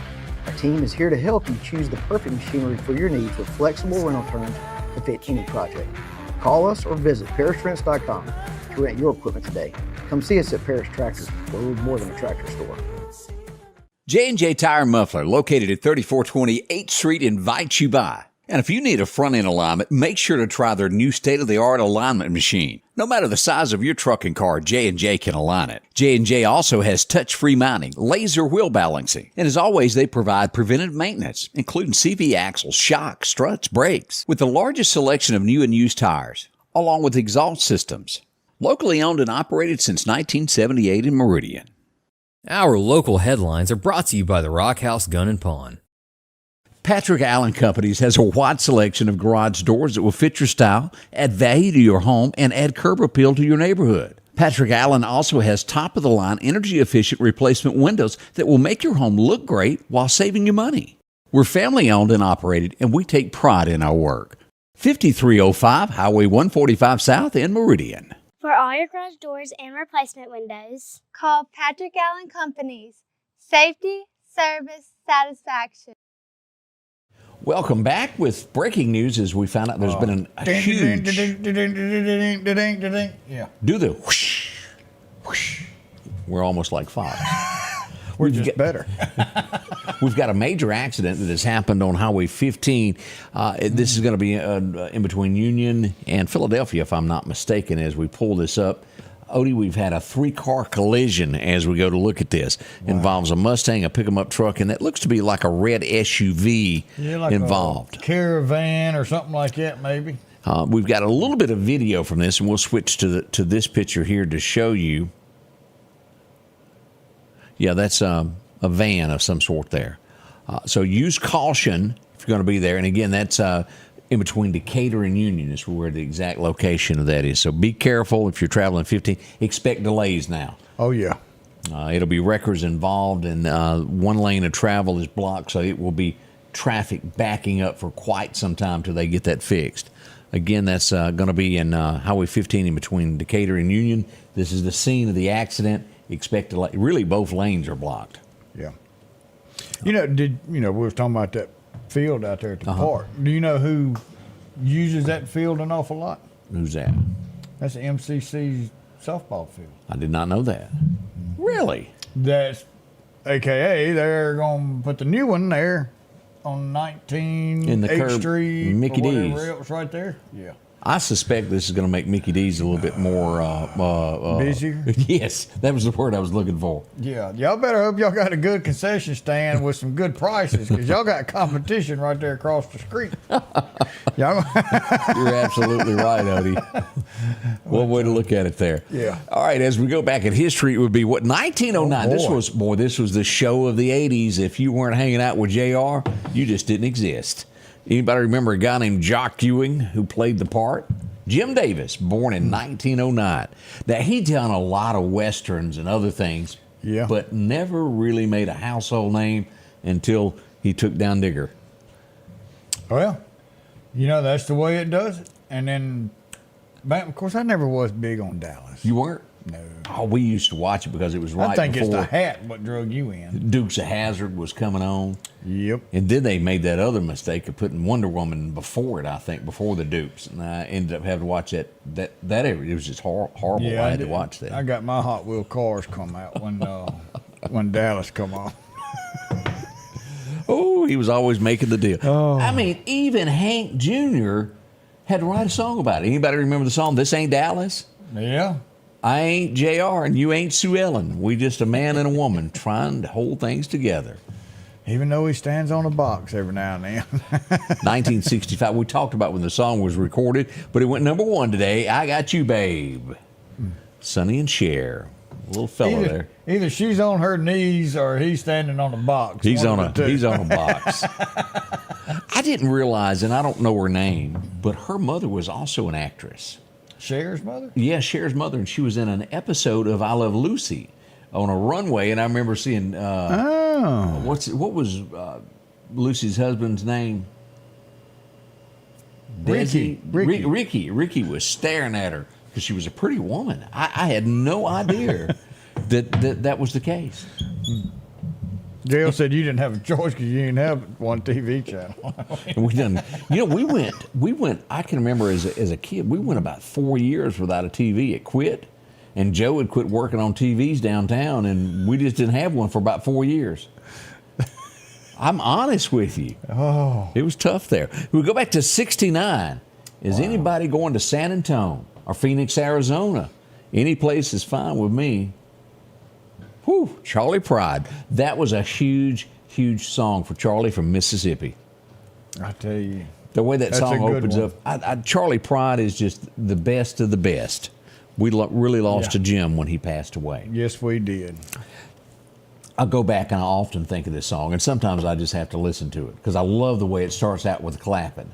Our team is here to help you choose the perfect machinery for your needs with flexible rental terms to fit any project. Call us or visit parisrents.com to rent your equipment today. Come see us at Paris Tractor, where we're more than a tractor store. J&J Tire Muffler, located at 3420 8th Street, invites you by. And if you need a front-end alignment, make sure to try their new state-of-the-art alignment machine. No matter the size of your truck and car, J&J can align it. J&J also has touch-free mounting, laser wheel balancing, and as always, they provide preventive maintenance, including CV axles, shocks, struts, brakes, with the largest selection of new and used tires, along with exhaust systems. Locally owned and operated since 1978 in Meridian. Our local headlines are brought to you by the Rock House Gun and Pawn. Patrick Allen Companies has a wide selection of garage doors that will fit your style, add value to your home, and add curb appeal to your neighborhood. Patrick Allen also has top-of-the-line, energy-efficient replacement windows that will make your home look great while saving you money. We're family-owned and operated, and we take pride in our work. 5305 Highway 145 South in Meridian. For all your garage doors and replacement windows, call Patrick Allen Companies. Safety, service, satisfaction. Welcome back with breaking news as we found out there's been a huge... Yeah. Do the whoosh, whoosh. We're almost like Fox. We're just better. We've got a major accident that has happened on Highway 15. This is going to be in between Union and Philadelphia, if I'm not mistaken, as we pull this up. Odie, we've had a 3-car collision as we go to look at this. Wow. Involves a Mustang, a pick-em-up truck, and that looks to be like a red SUV involved. A Caravan or something like that, maybe. We've got a little bit of video from this, and we'll switch to this picture here to show you. Yeah, that's a van of some sort there. So use caution if you're going to be there. And again, that's in between Decatur and Union is where the exact location of that is. So be careful if you're traveling 15. Expect delays now. Oh, yeah. It'll be wreckers involved, and one lane of travel is blocked, so it will be traffic backing up for quite some time till they get that fixed. Again, that's going to be in Highway 15 in between Decatur and Union. This is the scene of the accident. Expect delay. Really, both lanes are blocked. Yeah. We were talking about that field out there at the park. Do you know who uses that field an awful lot? Who's that? That's the MCC's softball field. I did not know that. Really? That's AKA they're going to put the new one there on 19 in the 8th curb, Street. Mickey D's. Else right there. Yeah. I suspect this is going to make Mickey D's a little bit more busier. Yes, that was the word I was looking for. Yeah, y'all better hope y'all got a good concession stand with some good prices, because y'all got competition right there across the street. Y'all, You're absolutely right, Odie. What way to look at it there. Yeah. All right, as we go back in history, it would be what 1909. This was the show of the 80s. If you weren't hanging out with JR, you just didn't exist. Anybody remember a guy named Jock Ewing who played the part? Jim Davis, born in 1909. Now, he'd done a lot of westerns and other things, but never really made a household name until he took down Digger. Well, that's the way it does it. And then, of course, I never was big on Dallas. You weren't? No. Oh, we used to watch it because it was right I think before it's the hat what drug you in. Dukes of Hazzard was coming on. Yep. And then they made that other mistake of putting Wonder Woman before it, I think, before the Dukes. And I ended up having to watch that area. It was just horrible. Yeah, I had to watch that. I got my Hot Wheel cars come out when Dallas come on. Oh, he was always making the deal. Oh. I mean, even Hank Jr. had to write a song about it. Anybody remember the song, This Ain't Dallas? Yeah. I ain't JR and you ain't Sue Ellen. We just a man and a woman trying to hold things together. Even though he stands on a box every now and then. 1965. We talked about when the song was recorded, but it went number one today. I Got You, Babe. Sonny and Cher. A little fella there. Either she's on her knees or he's standing on a box. He's on a box. I didn't realize, and I don't know her name, but her mother was also an actress. Cher's mother? Yeah, Cher's mother, and she was in an episode of I Love Lucy on a runway, and I remember seeing what was Lucy's husband's name? Ricky. Ricky was staring at her because she was a pretty woman. I had no idea that was the case. Gail said you didn't have a choice because you didn't have one TV channel. And we went. I can remember as a kid, we went about 4 years without a TV. It quit, and Joe had quit working on TVs downtown, and we just didn't have one for about 4 years. I'm honest with you. Oh, it was tough there. We go back to '69. Is anybody going to San Antonio or Phoenix, Arizona? Any place is fine with me. Whew, Charlie Pride. That was a huge, huge song for Charlie from Mississippi. I tell you. The way that song opens one. up. Charlie Pride is just the best of the best. We really lost to Jim when he passed away. Yes, we did. I go back and I often think of this song, and sometimes I just have to listen to it because I love the way it starts out with clapping.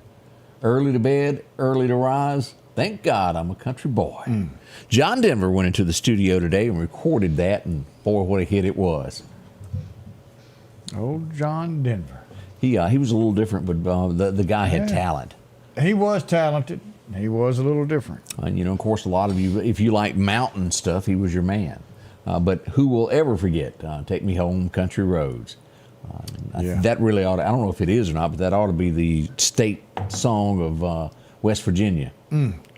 Early to bed, early to rise. Thank God I'm a country boy. John Denver went into the studio today and recorded that, and boy, what a hit it was. Old John Denver. He was a little different, but the guy had talent. He was talented. He was a little different. And, of course, a lot of you, if you like mountain stuff, he was your man. But who will ever forget Take Me Home, Country Roads? That really ought to, I don't know if it is or not, but that ought to be the state song of West Virginia.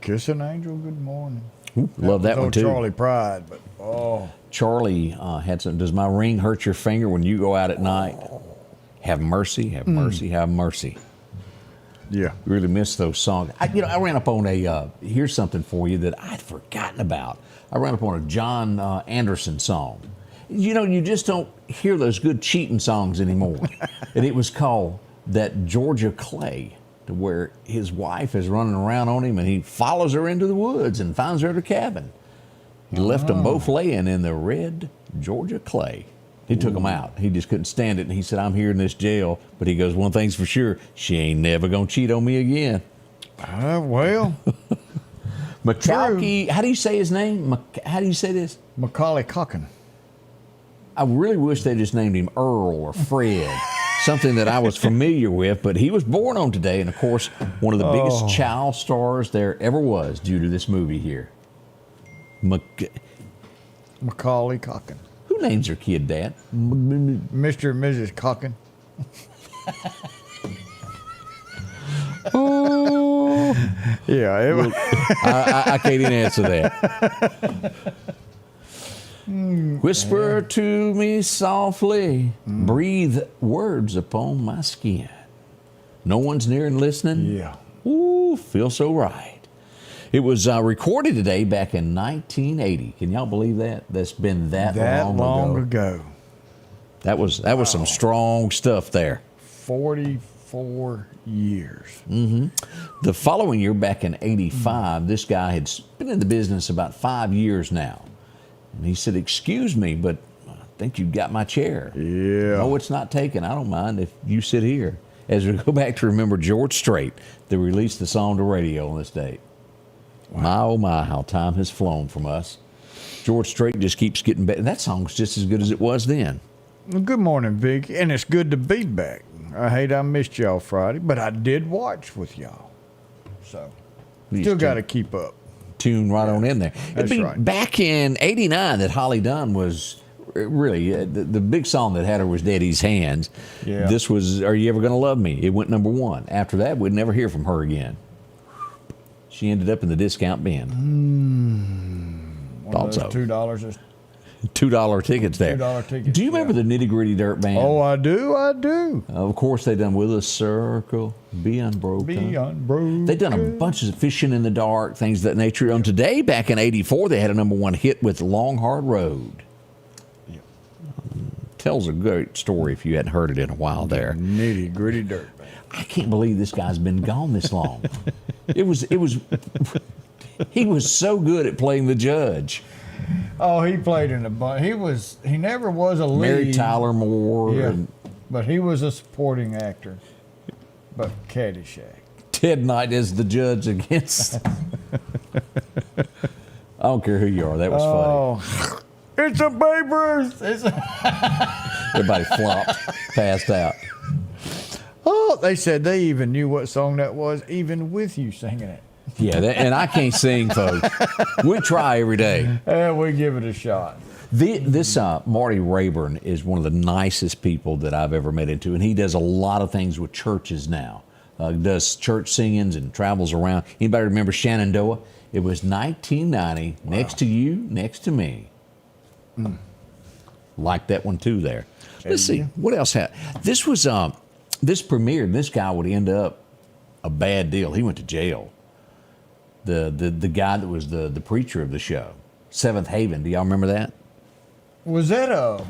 Kiss an Angel, Good Morning. Love that one too. Charlie Pride, but Charlie had some. Does my ring hurt your finger when you go out at night? Have mercy, have mercy, have mercy. Yeah, really miss those songs. I ran up on here's something for you that I'd forgotten about. I ran up on a John Anderson song. You just don't hear those good cheating songs anymore. And it was called That Georgia Clay, to where his wife is running around on him and he follows her into the woods and finds her at her cabin. He left them both laying in the red Georgia clay. He took them out. He just couldn't stand it. And he said, I'm here in this jail. But he goes, one thing's for sure, she ain't never going to cheat on me again. Well. Macaulay, how do you say his name? How do you say this? Macaulay Culkin. I really wish they just named him Earl or Fred. Something that I was familiar with, but he was born on today, and of course, one of the biggest child stars there ever was due to this movie here. Macaulay Culkin. Who names their kid that? Mr. and Mrs. Culkin. Yeah, I can't even answer that. Whisper to me softly, breathe words upon my skin. No one's near and listening. Yeah. Ooh, feel so right. It was recorded today back in 1980. Can y'all believe that? That's been that long ago. That was some strong stuff there. 44 years. Mm-hmm. The following year, back in 85, this guy had been in the business about 5 years now. And he said, "Excuse me, but I think you've got my chair." Yeah. No, it's not taken. I don't mind if you sit here. As we go back to remember George Strait, that released the song to radio on this date. Wow. My, oh my, how time has flown from us. George Strait just keeps getting better. That song's just as good as it was then. Well, good morning, Vic. And it's good to be back. I hate I missed y'all Friday, but I did watch with y'all. So, still got to keep up. Tune right on in there. That's right. Back in 89 that Holly Dunn was really, the big song that had her was Daddy's Hands. Yeah. This was Are You Ever Gonna Love Me? It went number 1. After that, we'd never hear from her again. She ended up in the discount bin. One of those $2. $2 tickets there. $2 tickets. Do you remember the Nitty Gritty Dirt Band? Oh, I do. Of course, they done With a Circle, Be Unbroken. Be unbroken. They done a bunch of Fishing in the Dark, things of that nature. On today, back in 84, they had a number 1 hit with Long Hard Road. Yeah. Tells a great story if you hadn't heard it in a while there. Nitty Gritty Dirt Band. I can't believe this guy's been gone this long. It was he was so good at playing the judge. Oh, he played in a bunch. He never was a lead. Mary Tyler Moore. Yeah, And but he was a supporting actor. But Caddyshack. Ted Knight as the judge against. I don't care who you are. That was funny. It's a Babe Ruth. Everybody flopped, passed out. Oh, they said they even knew what song that was, even with you singing it. Yeah, and I can't sing, folks. We try every day. Yeah, we give it a shot. This Marty Rayburn is one of the nicest people that I've ever met into, and he does a lot of things with churches now. Does church singings and travels around. Anybody remember Shenandoah? It was 1990. Wow. Next to you, next to me. Like that one too. There. Let's see what else happened. This was this premiered. This guy would end up a bad deal. He went to jail. The guy that was the preacher of the show, Seventh Haven. Do y'all remember that? Was that a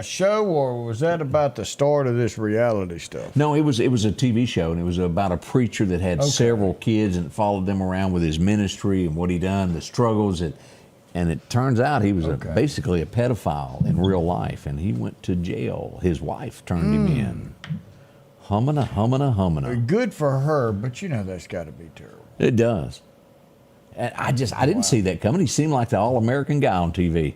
show, or was that about the start of this reality stuff? No, it was a TV show, and it was about a preacher that had several kids and followed them around with his ministry and what he done, the struggles, and it turns out he was basically a pedophile in real life, and he went to jail. His wife turned him in. Hummina. Good for her, but you know that's got to be terrible. It does. And I didn't see that coming. He seemed like the all-American guy on TV.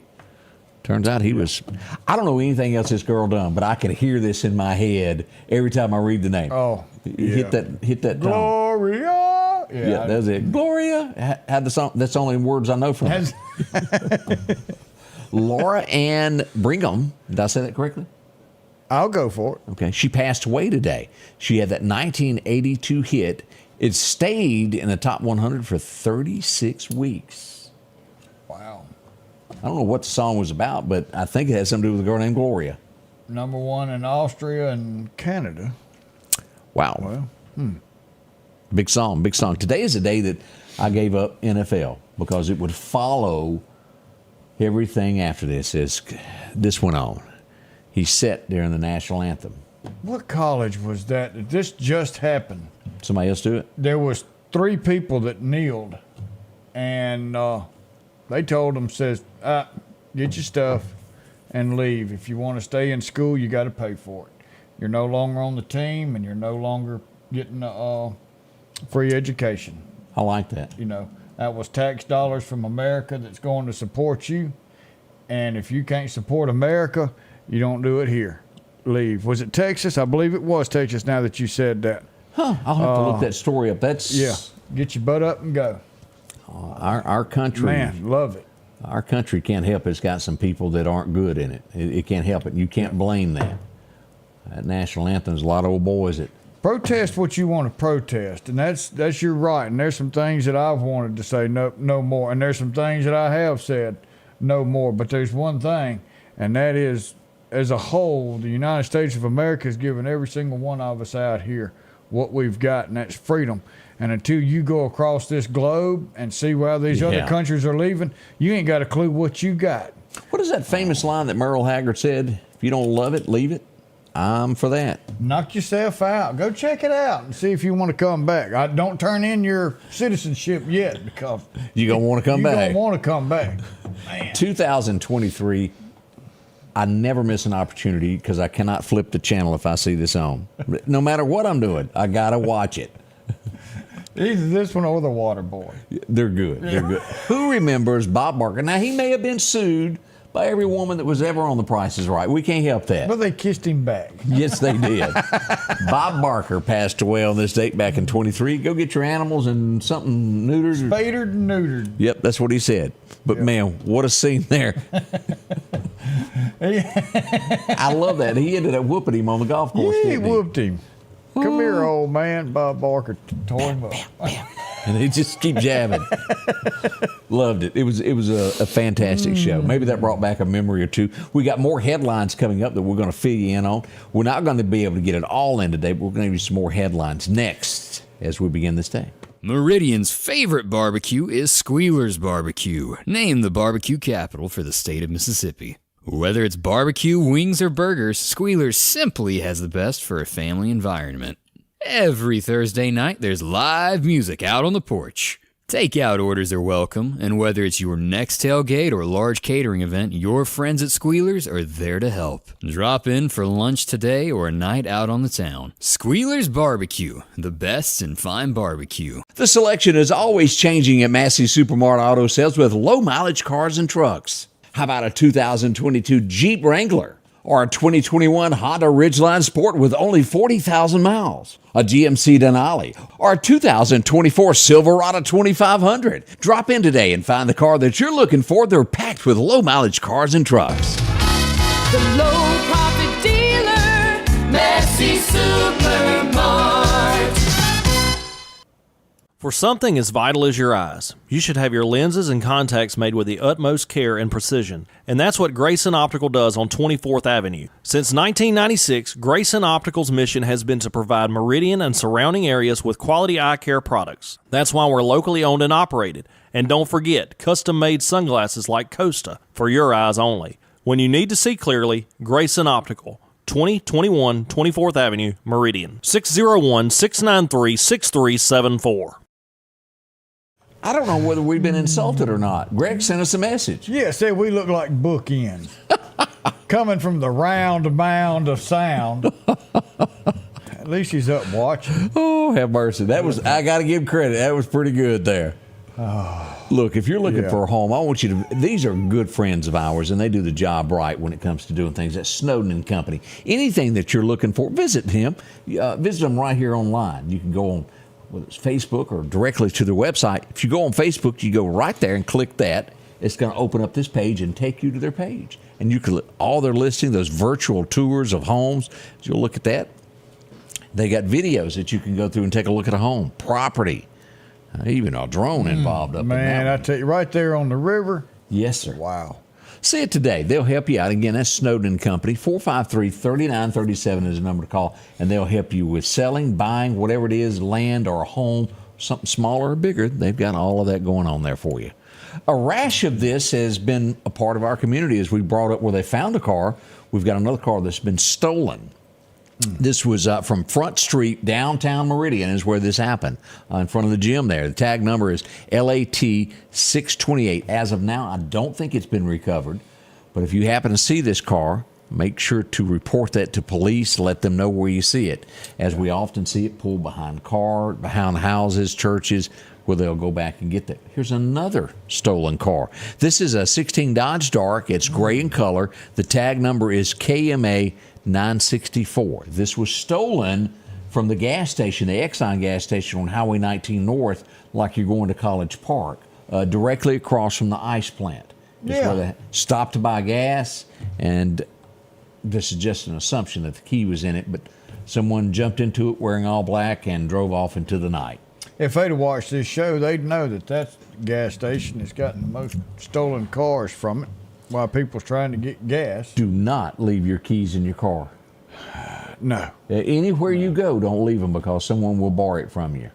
Turns out he was. I don't know anything else this girl done, but I can hear this in my head every time I read the name. Oh, hit that tone. Gloria. Yeah, that's it. Gloria had the song. That's the only words I know from it. Laura Ann Brigham. Did I say that correctly? I'll go for it. Okay. She passed away today. She had that 1982 hit. It stayed in the top 100 for 36 weeks. Wow. I don't know what the song was about, but I think it had something to do with a girl named Gloria. Number 1 in Austria and Canada. Wow. Well, big song. Today is the day that I gave up NFL because it would follow everything after this as this went on. He sat during the national anthem. What college was that? This just happened. Somebody else do it? There was 3 people that kneeled, and they told them, says, get your stuff and leave. If you want to stay in school, you got to pay for it. You're no longer on the team, and you're no longer getting free education. I like that. You know, that was tax dollars from America that's going to support you, and if you can't support America, you don't do it here. Leave. Was it Texas? I believe it was Texas, now that you said that. Huh. I'll have to look that story up. Get your butt up and go. Our country. Man, love it. Our country can't help it. It's got some people that aren't good in it. It can't help it. You can't blame that. That national anthem's a lot of old boys that protest what you want to protest, and that's your right. And there's some things that I've wanted to say no more, and there's some things that I have said no more. But there's one thing, and that is, as a whole, the United States of America has given every single one of us out here what we've got, and that's freedom. And until you go across this globe and see where these other countries are leaving, you ain't got a clue what you got. What is that famous line that Merle Haggard said? If you don't love it, leave it. I'm for that. Knock yourself out. Go check it out and see if you want to come back. Don't turn in your citizenship yet because you're going to want to come back. You're going to want to come back. Man. 2023, I never miss an opportunity because I cannot flip the channel if I see this on. No matter what I'm doing, I got to watch it. Either this one or the Water Boy. They're good. They're good. Who remembers Bob Barker? Now, he may have been sued by every woman that was ever on The Price is Right. We can't help that. But they kissed him back. Yes, they did. Bob Barker passed away on this date back in 23. Go get your animals and something neutered. Spadered and neutered. Yep, that's what he said. But man, what a scene there. I love that. He ended up whooping him on the golf course. Yeah, he whooped him. Come here, old man. Bob Barker tore him up. And he just keep jabbing. Loved it. It was a fantastic show. Maybe that brought back a memory or two. We got more headlines coming up that we're going to fill you in on. We're not going to be able to get it all in today, but we're going to give you some more headlines next as we begin this day. Meridian's favorite barbecue is Squealer's Barbecue, named the barbecue capital for the state of Mississippi. Whether it's barbecue, wings, or burgers, Squealer's simply has the best for a family environment. Every Thursday night, there's live music out on the porch. Takeout orders are welcome, and whether it's your next tailgate or large catering event, your friends at Squealer's are there to help. Drop in for lunch today or a night out on the town. Squealer's Barbecue, the best in fine barbecue. The selection is always changing at Massey Supermart Auto Sales with low-mileage cars and trucks. How about a 2022 Jeep Wrangler? Or a 2021 Honda Ridgeline Sport with only 40,000 miles. A GMC Denali. Or a 2024 Silverado 2500. Drop in today and find the car that you're looking for. They're packed with low-mileage cars and trucks. The low-profit dealer, Massey Supermart. For something as vital as your eyes, you should have your lenses and contacts made with the utmost care and precision. And that's what Grayson Optical does on 24th Avenue. Since 1996, Grayson Optical's mission has been to provide Meridian and surrounding areas with quality eye care products. That's why we're locally owned and operated. And don't forget, custom-made sunglasses like Costa for your eyes only. When you need to see clearly, Grayson Optical. 2021 24th Avenue, Meridian. 601-693-6374. I don't know whether we've been insulted or not. Greg sent us a message. Yeah, said we look like bookends. Coming from the round mound of sound. At least he's up watching. Oh, have mercy. That was, I got to give credit. That was pretty good there. Oh, look, if you're looking for a home, I want you to, these are good friends of ours, and they do the job right when it comes to doing things. That's Snowden and Company. Anything that you're looking for, visit him. Visit them right here online. You can go on, whether it's Facebook or directly to their website. If you go on Facebook, you go right there and click that. It's going to open up this page and take you to their page. And you can look all their listing, those virtual tours of homes. You'll look at that. They got videos that you can go through and take a look at a home, property, even a drone involved up in that. Man, I tell you, right there on the river. Yes, sir. Wow. See it today. They'll help you out. Again, that's Snowden Company. 453-3937 is the number to call, and they'll help you with selling, buying, whatever it is, land or a home, something smaller or bigger. They've got all of that going on there for you. A rash of this has been a part of our community as we brought up where they found a car. We've got another car that's been stolen. This was from Front Street, downtown Meridian is where this happened, in front of the gym there. The tag number is LAT 628. As of now, I don't think it's been recovered. But if you happen to see this car, make sure to report that to police. Let them know where you see it, as we often see it pulled behind cars, behind houses, churches, where they'll go back and get that. Here's another stolen car. This is a 16 Dodge Dark. It's gray in color. The tag number is KMA 964. This was stolen from the gas station, the Exxon gas station on Highway 19 North, like you're going to College Park, directly across from the ice plant. That's where they stopped to buy gas, and this is just an assumption that the key was in it, but someone jumped into it wearing all black and drove off into the night. If they'd have watched this show, they'd know that that's the gas station that's gotten the most stolen cars from it while people's trying to get gas. Do not leave your keys in your car. No. Anywhere you go, don't leave them, because someone will borrow it from you.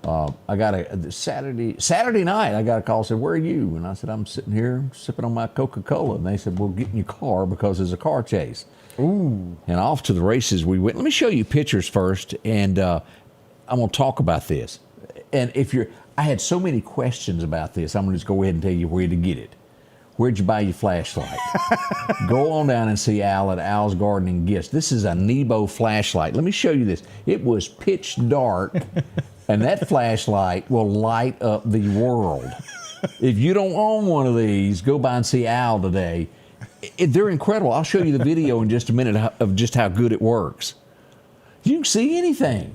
I got a Saturday night. I got a call. Said, "Where are you?" And I said, "I'm sitting here sipping on my Coca-Cola." And they said, "Well, get in your car because there's a car chase." Ooh! And off to the races we went. Let me show you pictures first, and I'm gonna talk about this. And I had so many questions about this. I'm gonna just go ahead and tell you where to get it. Where'd you buy your flashlight? Go on down and see Al at Al's Gardening Gifts. This is a Nebo flashlight. Let me show you this. It was pitch dark, and that flashlight will light up the world. If you don't own one of these, go by and see Al today. They're incredible. I'll show you the video in just a minute of just how good it works. You can see anything.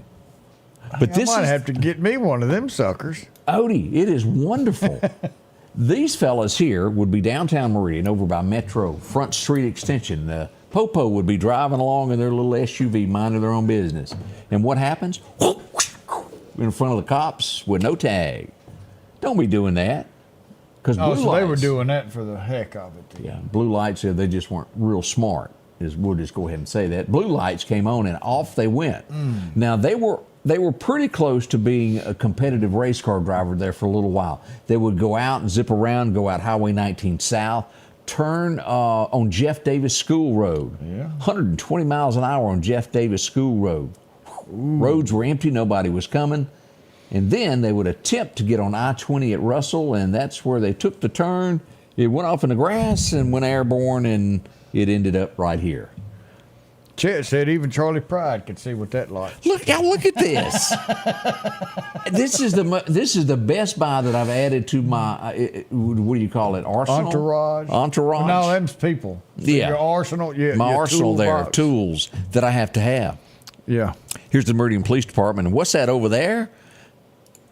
But I might have to get me one of them suckers. Odie, it is wonderful. These fellas here would be downtown Meridian over by Metro, Front Street Extension. Popo would be driving along in their little SUV, minding their own business. And what happens? In front of the cops with no tag. Don't be doing that. Because they were doing that for the heck of it. Yeah, blue lights, they just weren't real smart. We'll just go ahead and say that. Blue lights came on and off they went. Now, they were pretty close to being a competitive race car driver there for a little while. They would go out and zip around, go out Highway 19 South, turn on Jeff Davis School Road. Yeah. 120 miles an hour on Jeff Davis School Road. Roads were empty, nobody was coming. And then they would attempt to get on I-20 at Russell, and that's where they took the turn. It went off in the grass and went airborne, and it ended up right here. Chet said even Charlie Pride could see what that like. Look at this. This is the best buy that I've added to my what do you call it? Arsenal? Entourage. No, them's people. So yeah. Your arsenal. Yeah. My your arsenal there box. of tools that I have to have. Yeah. Here's the Meridian Police Department, and what's that over there?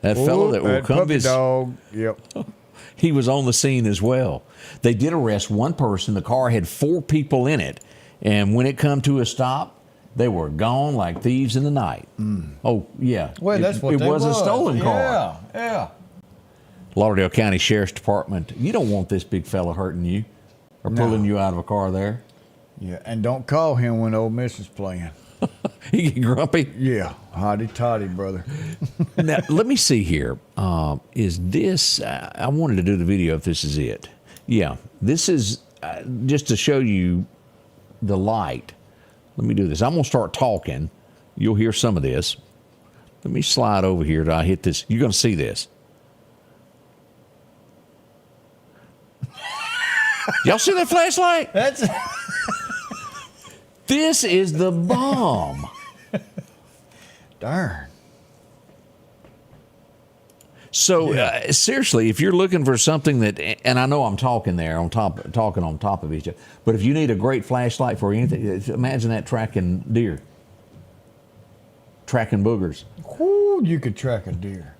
That fellow that will come visit. Dog. Yep. He was on the scene as well. They did arrest one person. The car had 4 people in it. And when it come to a stop, they were gone like thieves in the night. Oh, yeah. Well, that's what it was a stolen car. Yeah. Lauderdale County Sheriff's Department, you don't want this big fella hurting you or pulling you out of a car there. Yeah, and don't call him when Ole Miss is playing. He get grumpy? Yeah, hotty toddy, brother. Now, let me see here. Is this, I wanted to do the video if this is it. Yeah, this is just to show you the light. Let me do this. I'm going to start talking. You'll hear some of this. Let me slide over here till I hit this. You're going to see this. Y'all see that flashlight? This is the bomb. Darn. So seriously, if you're looking for something that, and I know I'm talking there talking on top of each other, but if you need a great flashlight for anything, imagine that tracking deer, tracking boogers. Ooh, you could track a deer.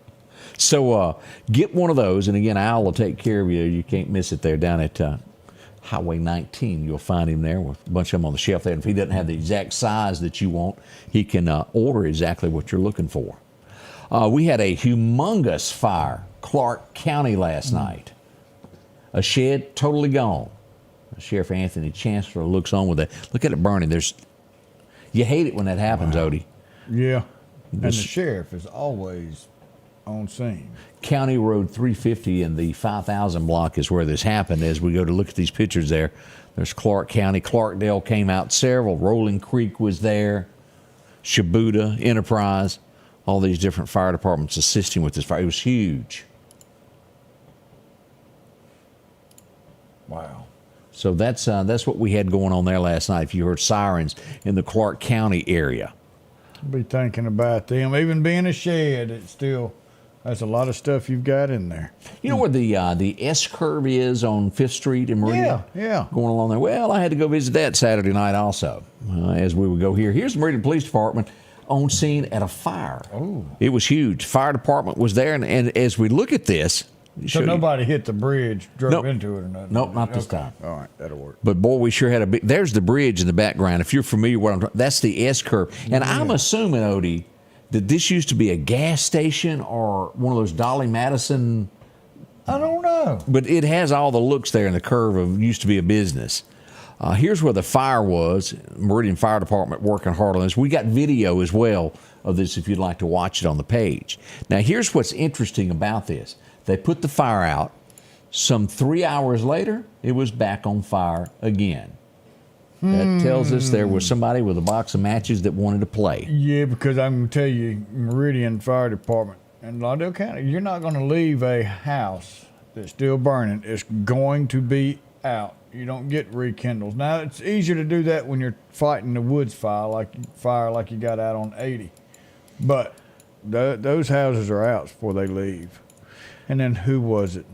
So get one of those, and again, Al will take care of you. You can't miss it there down at Highway 19. You'll find him there with a bunch of them on the shelf there. And if he doesn't have the exact size that you want, he can order exactly what you're looking for. We had a humongous fire, Clarke County last night. A shed totally gone. Sheriff Anthony Chancellor looks on with that. Look at it burning. You hate it when that happens, Odie. Yeah. And the sheriff is always on scene. County Road 350 in the 5000 block is where this happened. As we go to look at these pictures there, there's Clarke County. Clarkdale came out several. Rolling Creek was there. Shibuda, Enterprise. All these different fire departments assisting with this fire. It was huge. Wow. So that's what we had going on there last night. If you heard sirens in the Clarke County area. I'll be thinking about them. Even being a shed, that's a lot of stuff you've got in there. You know where the S curve is on 5th Street in Meridian? Yeah. Going along there. Well, I had to go visit that Saturday night also as we would go here. Here's the Meridian Police Department on scene at a fire. Oh. It was huge. Fire department was there, and as we look at this. So nobody hit the bridge, drove into it or nothing? Nope, not this time. All right, that'll work. But boy, we sure had a big, there's the bridge in the background. If you're familiar with what that's the S curve. And I'm assuming, Odie, that this used to be a gas station or one of those Dolly Madison. I don't know. But it has all the looks there in the curve of used to be a business. Here's where the fire was. Meridian Fire Department working hard on this. We got video as well of this if you'd like to watch it on the page. Now, here's what's interesting about this. They put the fire out. Some 3 hours later, it was back on fire again. That tells us there was somebody with a box of matches that wanted to play. Yeah, because I'm going to tell you, Meridian Fire Department in Lauderdale County, you're not going to leave a house that's still burning. It's going to be out. You don't get rekindles. Now, it's easier to do that when you're fighting the woods fire like you got out on 80. But those houses are out before they leave. And then who was it?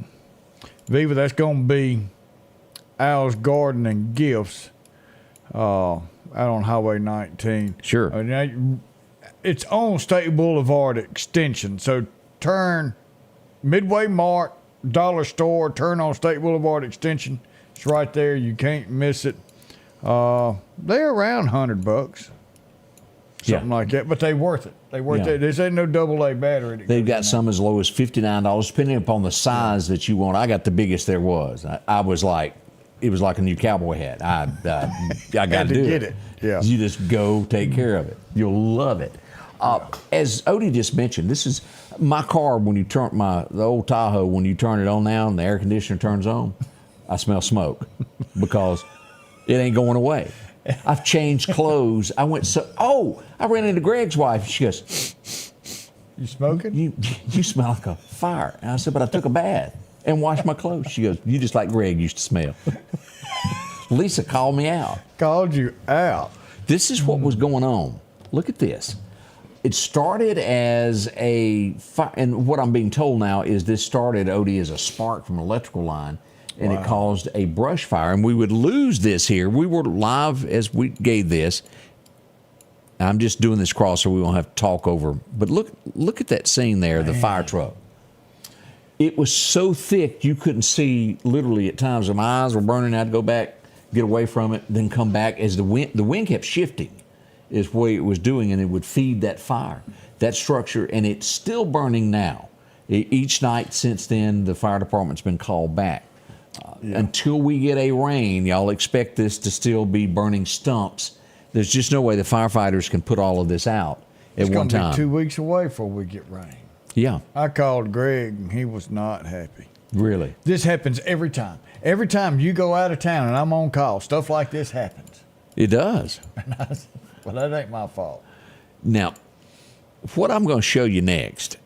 Viva, that's going to be Al's Garden and Gifts out on Highway 19. Sure. It's on State Boulevard Extension. So turn Midway Mart, Dollar Store, turn on State Boulevard Extension. It's right there. You can't miss it. They're around $100, something like that. But they're worth it. They worth it. This ain't no AA battery. They've got some as low as $59, depending upon the size that you want. I got the biggest there was. I was like, it was like a new cowboy hat. I got to do it. Yeah. You just go take care of it. You'll love it. As Odie just mentioned, this is my car. When you turn the old Tahoe, when you turn it on now and the air conditioner turns on, I smell smoke because it ain't going away. I've changed clothes. I ran into Greg's wife. She goes, "You smoking? You smell like a fire." And I said, "But I took a bath and washed my clothes." She goes, "You just like Greg used to smell." Lisa called me out. Called you out. This is what was going on. Look at this. It started as a fire, and what I'm being told now is this started, Odie, as a spark from an electrical line, and it caused a brush fire. And we would lose this here. We were live as we gave this. I'm just doing this cross so we won't have to talk over. But look at that scene there, the fire truck. It was so thick you couldn't see literally at times. My eyes were burning. I'd go back, get away from it, then come back as the wind kept shifting is what it was doing, and it would feed that fire, that structure, and it's still burning now. Each night since then, the fire department's been called back. Until we get a rain, y'all expect this to still be burning stumps. There's just no way the firefighters can put all of this out at one time. It's going to be 2 weeks away before we get rain. Yeah. I called Greg, and he was not happy. Really? This happens every time. Every time you go out of town and I'm on call, stuff like this happens. It does. Well, that ain't my fault. Now, what I'm going to show you next,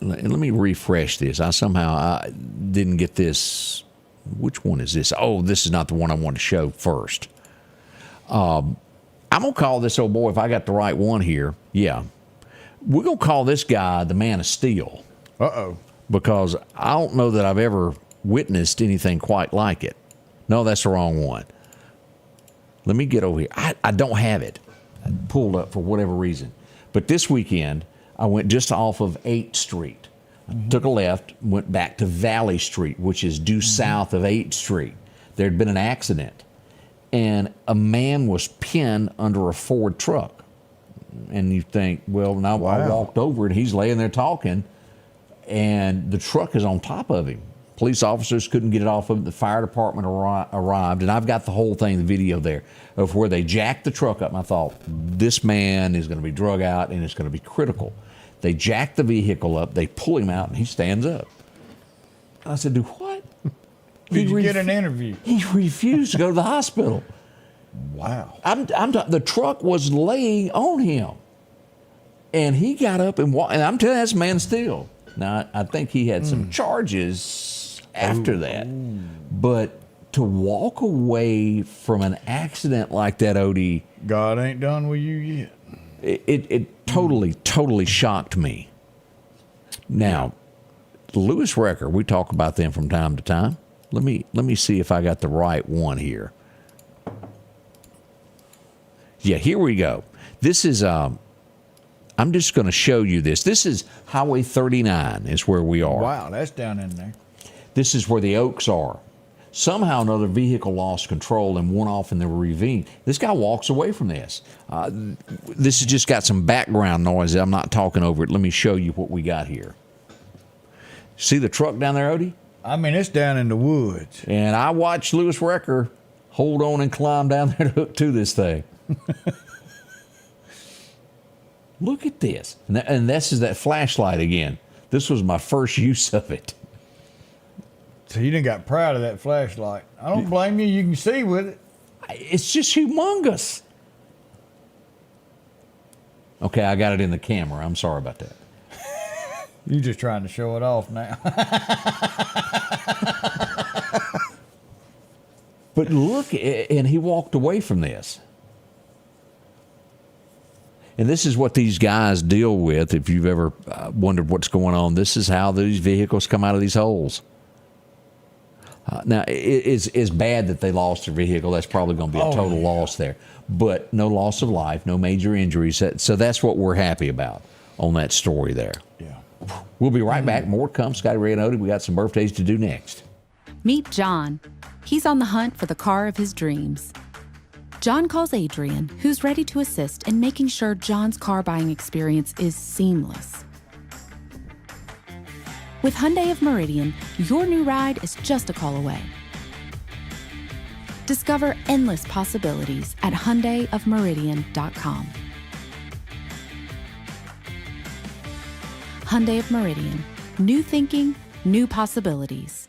let me refresh this. I didn't get this. Which one is this? Oh, this is not the one I want to show first. I'm going to call this old boy, if I got the right one here. Yeah. We're going to call this guy the Man of Steel. Uh-oh. Because I don't know that I've ever witnessed anything quite like it. No, that's the wrong one. Let me get over here. I don't have it pulled up for whatever reason. But this weekend, I went just off of 8th Street. Took a left, went back to Valley Street, which is due south of 8th Street. There had been an accident, and a man was pinned under a Ford truck. And you think, well, now I walked over and he's laying there talking, and the truck is on top of him. Police officers couldn't get it off of him. The fire department arrived, and I've got the whole thing, the video there, of where they jacked the truck up. And I thought, this man is going to be drug out, and it's going to be critical. They jack the vehicle up, they pull him out, and he stands up. I said, do what? Did you get an interview? He refused to go to the hospital. Wow. The truck was laying on him. And he got up and walked. And I'm telling you, that's Man Steel. Now, I think he had some charges after that. But to walk away from an accident like that, Odie. God ain't done with you yet. It totally shocked me. Now, Lewis Wrecker, we talk about them from time to time. Let me see if I got the right one here. Yeah, here we go. This is I'm just going to show you this. This is Highway 39 is where we are. Wow, that's down in there. This is where the Oaks are. Somehow another vehicle lost control and went off in the ravine. This guy walks away from this. This has just got some background noise. I'm not talking over it. Let me show you what we got here. See the truck down there, Odie? I mean, it's down in the woods. And I watched Lewis Wrecker hold on and climb down there to this thing. Look at this. And this is that flashlight again. This was my first use of it. So you done got proud of that flashlight. I don't blame you. You can see with it. It's just humongous. Okay, I got it in the camera. I'm sorry about that. You just trying to show it off now. But look, and he walked away from this. And this is what these guys deal with. If you've ever wondered what's going on, this is how these vehicles come out of these holes. Now, it's bad that they lost their vehicle. That's probably going to be a total loss there. But no loss of life, no major injuries. So that's what we're happy about on that story there. Yeah. We'll be right back. More to come. Scotty Ray and Odie, we got some birthdays to do next. Meet John. He's on the hunt for the car of his dreams. John calls Adrian, who's ready to assist in making sure John's car buying experience is seamless. With Hyundai of Meridian, your new ride is just a call away. Discover endless possibilities at HyundaiofMeridian.com. Hyundai of Meridian. New thinking, new possibilities.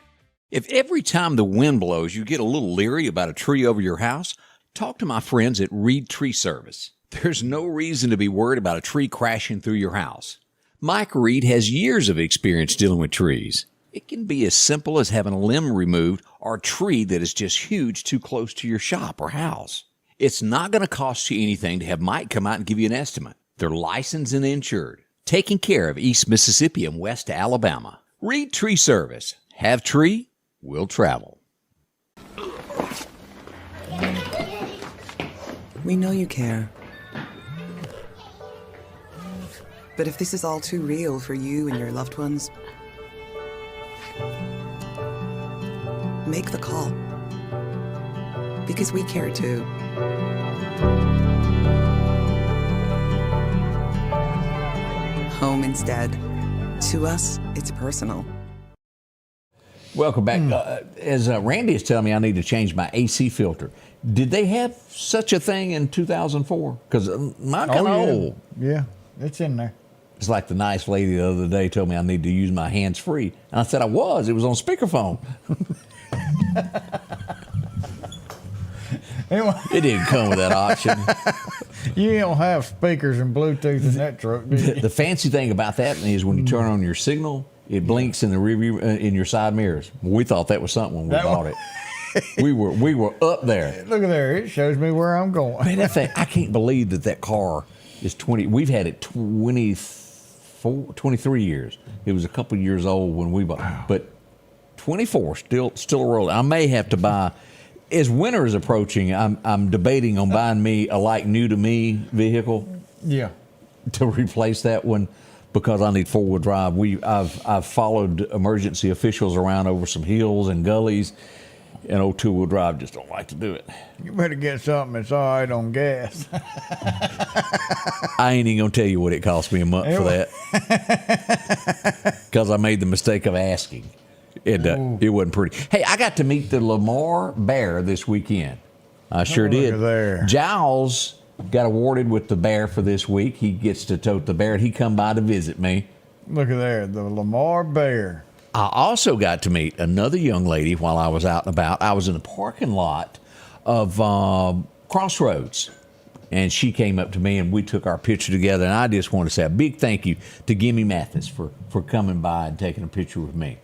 If every time the wind blows you get a little leery about a tree over your house, talk to my friends at Reed Tree Service. There's no reason to be worried about a tree crashing through your house. Mike Reed has years of experience dealing with trees. It can be as simple as having a limb removed or a tree that is just huge too close to your shop or house. It's not going to cost you anything to have Mike come out and give you an estimate. They're licensed and insured, taking care of East Mississippi and West Alabama. Reed Tree Service. Have tree, we'll travel. We know you care. But if this is all too real for you and your loved ones, make the call. Because we care too. Home instead. To us, it's personal. Welcome back. As Randy is telling me, I need to change my AC filter. Did they have such a thing in 2004? Because mine kind of old. Yeah, it's in there. It's like the nice lady the other day told me I need to use my hands free. And I said I was. It was on speakerphone. It didn't come with that option. You don't have speakers and Bluetooth in that truck, do you? The fancy thing about that is when you turn on your signal, it blinks in the rearview in your side mirrors. We thought that was something when we bought it. We were up there. Look at there. It shows me where I'm going. Man, that thing, I can't believe that car is 20. We've had it 23 years. It was a couple of years old when we bought it. But 24, still a roll. I may have to buy, as winter is approaching, I'm debating on buying me a like new to me vehicle. Yeah. To replace that one because I need four-wheel drive. I've followed emergency officials around over some hills and gullies, and old two-wheel drive just don't like to do it. You better get something that's all right on gas. I ain't even gonna tell you what it cost me a month for that because I made the mistake of asking. It wasn't pretty. Hey, I got to meet the Lamar Bear this weekend. I sure did. Look at there. Giles got awarded with the bear for this week. He gets to tote the bear. He come by to visit me. Look at there, the Lamar Bear. I also got to meet another young lady while I was out and about. I was in the parking lot of Crossroads, and she came up to me, and we took our picture together. And I just want to say a big thank you to Gimme Mathis for coming by and taking a picture with me.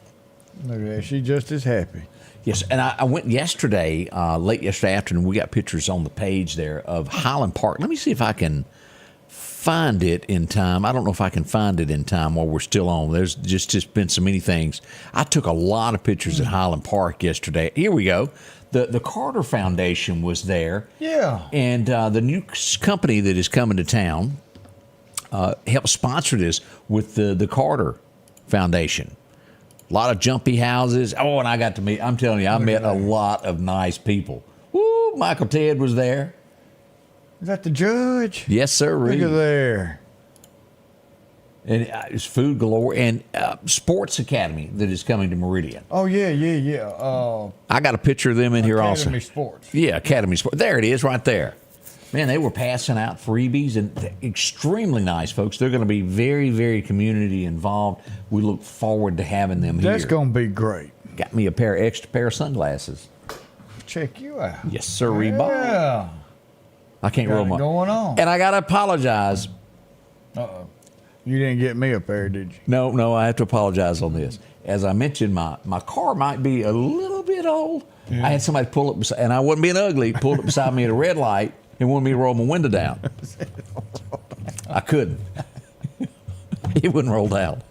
Look at that. She's just as happy. Yes, and I went yesterday, late yesterday afternoon. We got pictures on the page there of Highland Park. Let me see if I can find it in time. I don't know if I can find it in time while we're still on. There's just been so many things. I took a lot of pictures at Highland Park yesterday. Here we go. The Carter Foundation was there. Yeah. And the new company that is coming to town helped sponsor this with the Carter Foundation. A lot of jumpy houses. Oh, and I got to meet, I'm telling you, I met a lot of nice people. Woo, Michael Ted was there. Is that the judge? Yes, sir. Look at there. And it's food galore. And Sports Academy that is coming to Meridian. Oh, yeah. I got a picture of them in here also. Academy Sports. Yeah, Academy Sports. There it is right there. Man, they were passing out freebies, and extremely nice folks. They're going to be very, very community involved. We look forward to having them here. That's going to be great. Got me extra pair of sunglasses. Check you out. Yes, sir, Yeah. I can't roll my. Going on. And I got to apologize. Uh-oh. You didn't get me a pair, did you? No, I have to apologize on this. As I mentioned, my car might be a little bit old. Yeah. I had somebody pull up, and I wasn't being ugly, pulled up beside me at a red light and wanted me to roll my window down. I couldn't. It wouldn't roll down.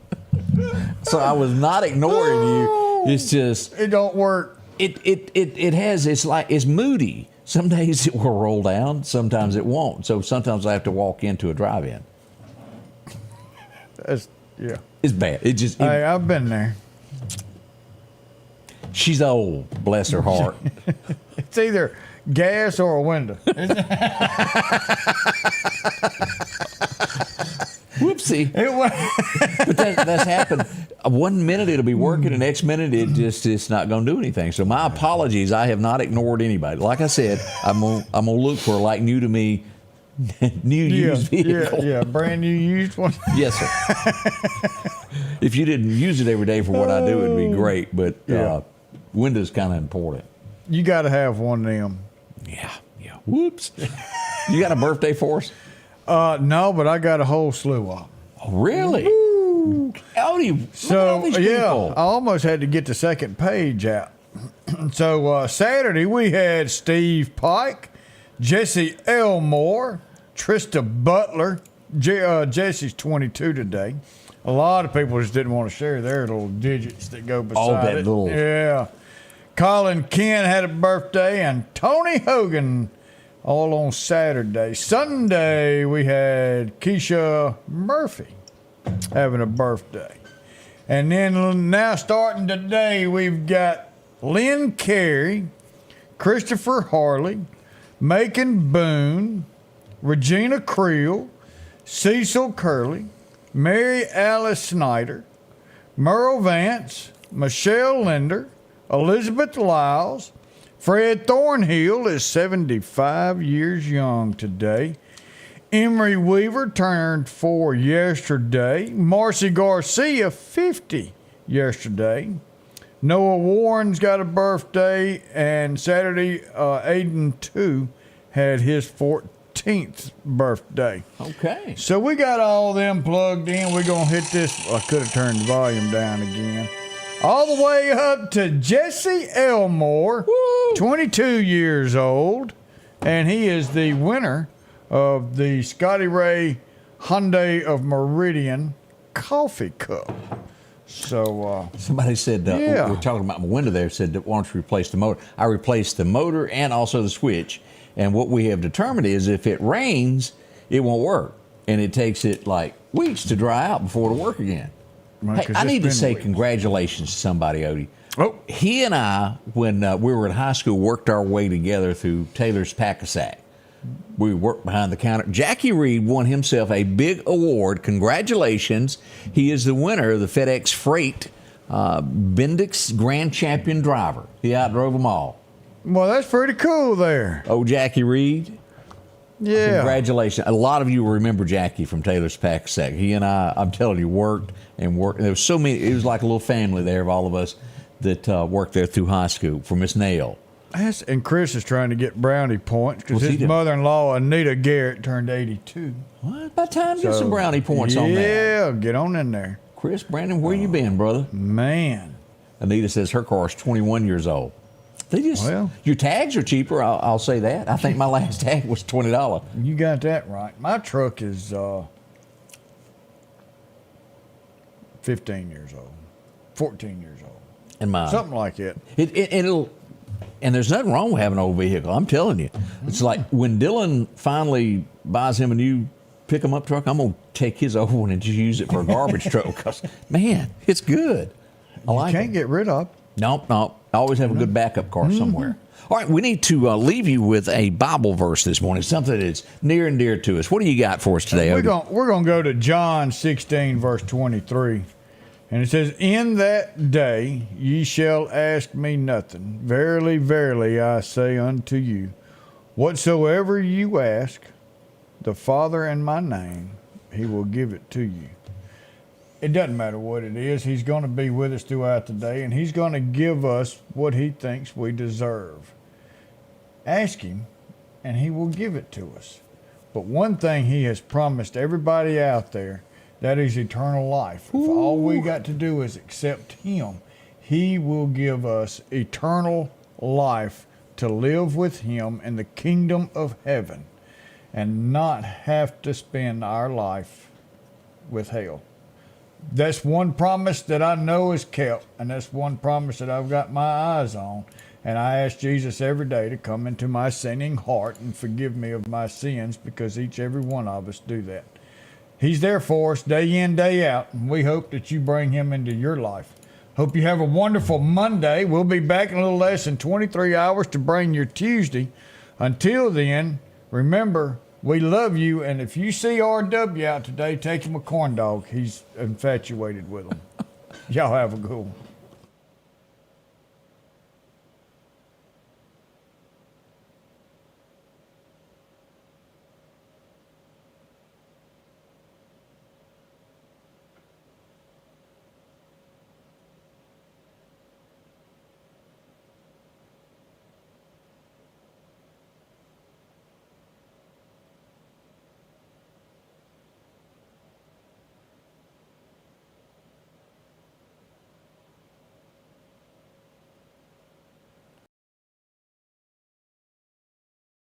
So I was not ignoring you. It's just it don't work. It's moody. Some days it will roll down, sometimes it won't. So sometimes I have to walk into a drive-in. Yeah. It's bad. Hey, I've been there. She's old, bless her heart. It's either gas or a window. Whoopsie. But that's happened. 1 minute it'll be working, the next minute it's not going to do anything. So my apologies. I have not ignored anybody. Like I said, I'm gonna look for like new to me, used vehicle. Yeah, brand new used one. Yes, sir. If you didn't use it every day for what I do, it'd be great. But windows kind of important. You got to have one of them. Yeah. Whoops. You got a birthday for us? No, but I got a whole slew of them. Oh, really? Woo. Howdy. So, I almost had to get the second page out. So, Saturday, we had Steve Pike, Jesse Elmore, Trista Butler. Jesse's 22 today. A lot of people just didn't want to share their little digits that go beside it. Yeah. Colin Ken had a birthday, and Tony Hogan all on Saturday. Sunday, we had Keisha Murphy having a birthday. And then now starting today, we've got Lynn Carey, Christopher Harley, Macon Boone, Regina Creel, Cecil Curley, Mary Alice Snyder, Merle Vance, Michelle Linder, Elizabeth Lyles, Fred Thornhill is 75 years young today. Emery Weaver turned 4 yesterday. Marcy Garcia, 50 yesterday. Noah Warren's got a birthday, and Saturday, Aiden, too, had his 14th birthday. Okay. So we got all them plugged in. We're going to hit this. I could have turned the volume down again. All the way up to Jesse Elmore, 22 years old, and he is the winner of the Scotty Ray Hyundai of Meridian Coffee Cup. So somebody said, we're talking about my window there, said, why don't you replace the motor? I replaced the motor and also the switch, and what we have determined is if it rains, it won't work, and it takes it like weeks to dry out before it'll work again. Hey, I need to say congratulations to somebody, Odie. Oh. He and I, when we were in high school, worked our way together through Taylor's Pack-a-Sack. We worked behind the counter. Jackie Reed won himself a big award. Congratulations. He is the winner of the FedEx Freight Bendix Grand Champion Driver. He outdrove them all. Well, that's pretty cool there. Oh, Jackie Reed. Yeah. Congratulations. A lot of you will remember Jackie from Taylor's Pack-a-Sack. He and I, I'm telling you, worked and worked. There was so many. It was like a little family there of all of us that worked there through high school. For Miss Nail. And Chris is trying to get brownie points because his mother-in-law, Anita Garrett, turned 82. What? By time to get some brownie points on that. Yeah, get on in there. Chris, Brandon, where you been, brother? Man. Anita says her car is 21 years old. They just, your tags are cheaper, I'll say that. I think my last tag was $20. You got that right. My truck is 15 years old, 14 years old. And mine. Something like it. And there's nothing wrong with having an old vehicle. I'm telling you. It's like when Dylan finally buys him a new pick-em-up truck, I'm going to take his old one and just use it for a garbage truck because, man, it's good. I like it. You can't get rid of it. Nope. I always have a good backup car somewhere. All right, we need to leave you with a Bible verse this morning, something that's near and dear to us. What do you got for us today, Odie? We're going to go to John 16, verse 23. And it says, "In that day ye shall ask me nothing. Verily, verily, I say unto you, Whatsoever you ask the Father in my name, he will give it to you. It doesn't matter what it is. He's going to be with us throughout the day, and he's going to give us what he thinks we deserve. Ask him, and he will give it to us. But one thing he has promised everybody out there, that is eternal life. If all we got to do is accept him, he will give us eternal life to live with him in the kingdom of heaven and not have to spend our life with hell. That's one promise that I know is kept, and that's one promise that I've got my eyes on. And I ask Jesus every day to come into my sinning heart and forgive me of my sins, because every one of us do that. He's there for us day in, day out, and we hope that you bring him into your life. Hope you have a wonderful Monday. We'll be back in a little less than 23 hours to bring your Tuesday. Until then, remember, we love you, and if you see RW out today, take him a corn dog. He's infatuated with them. Y'all have a good one.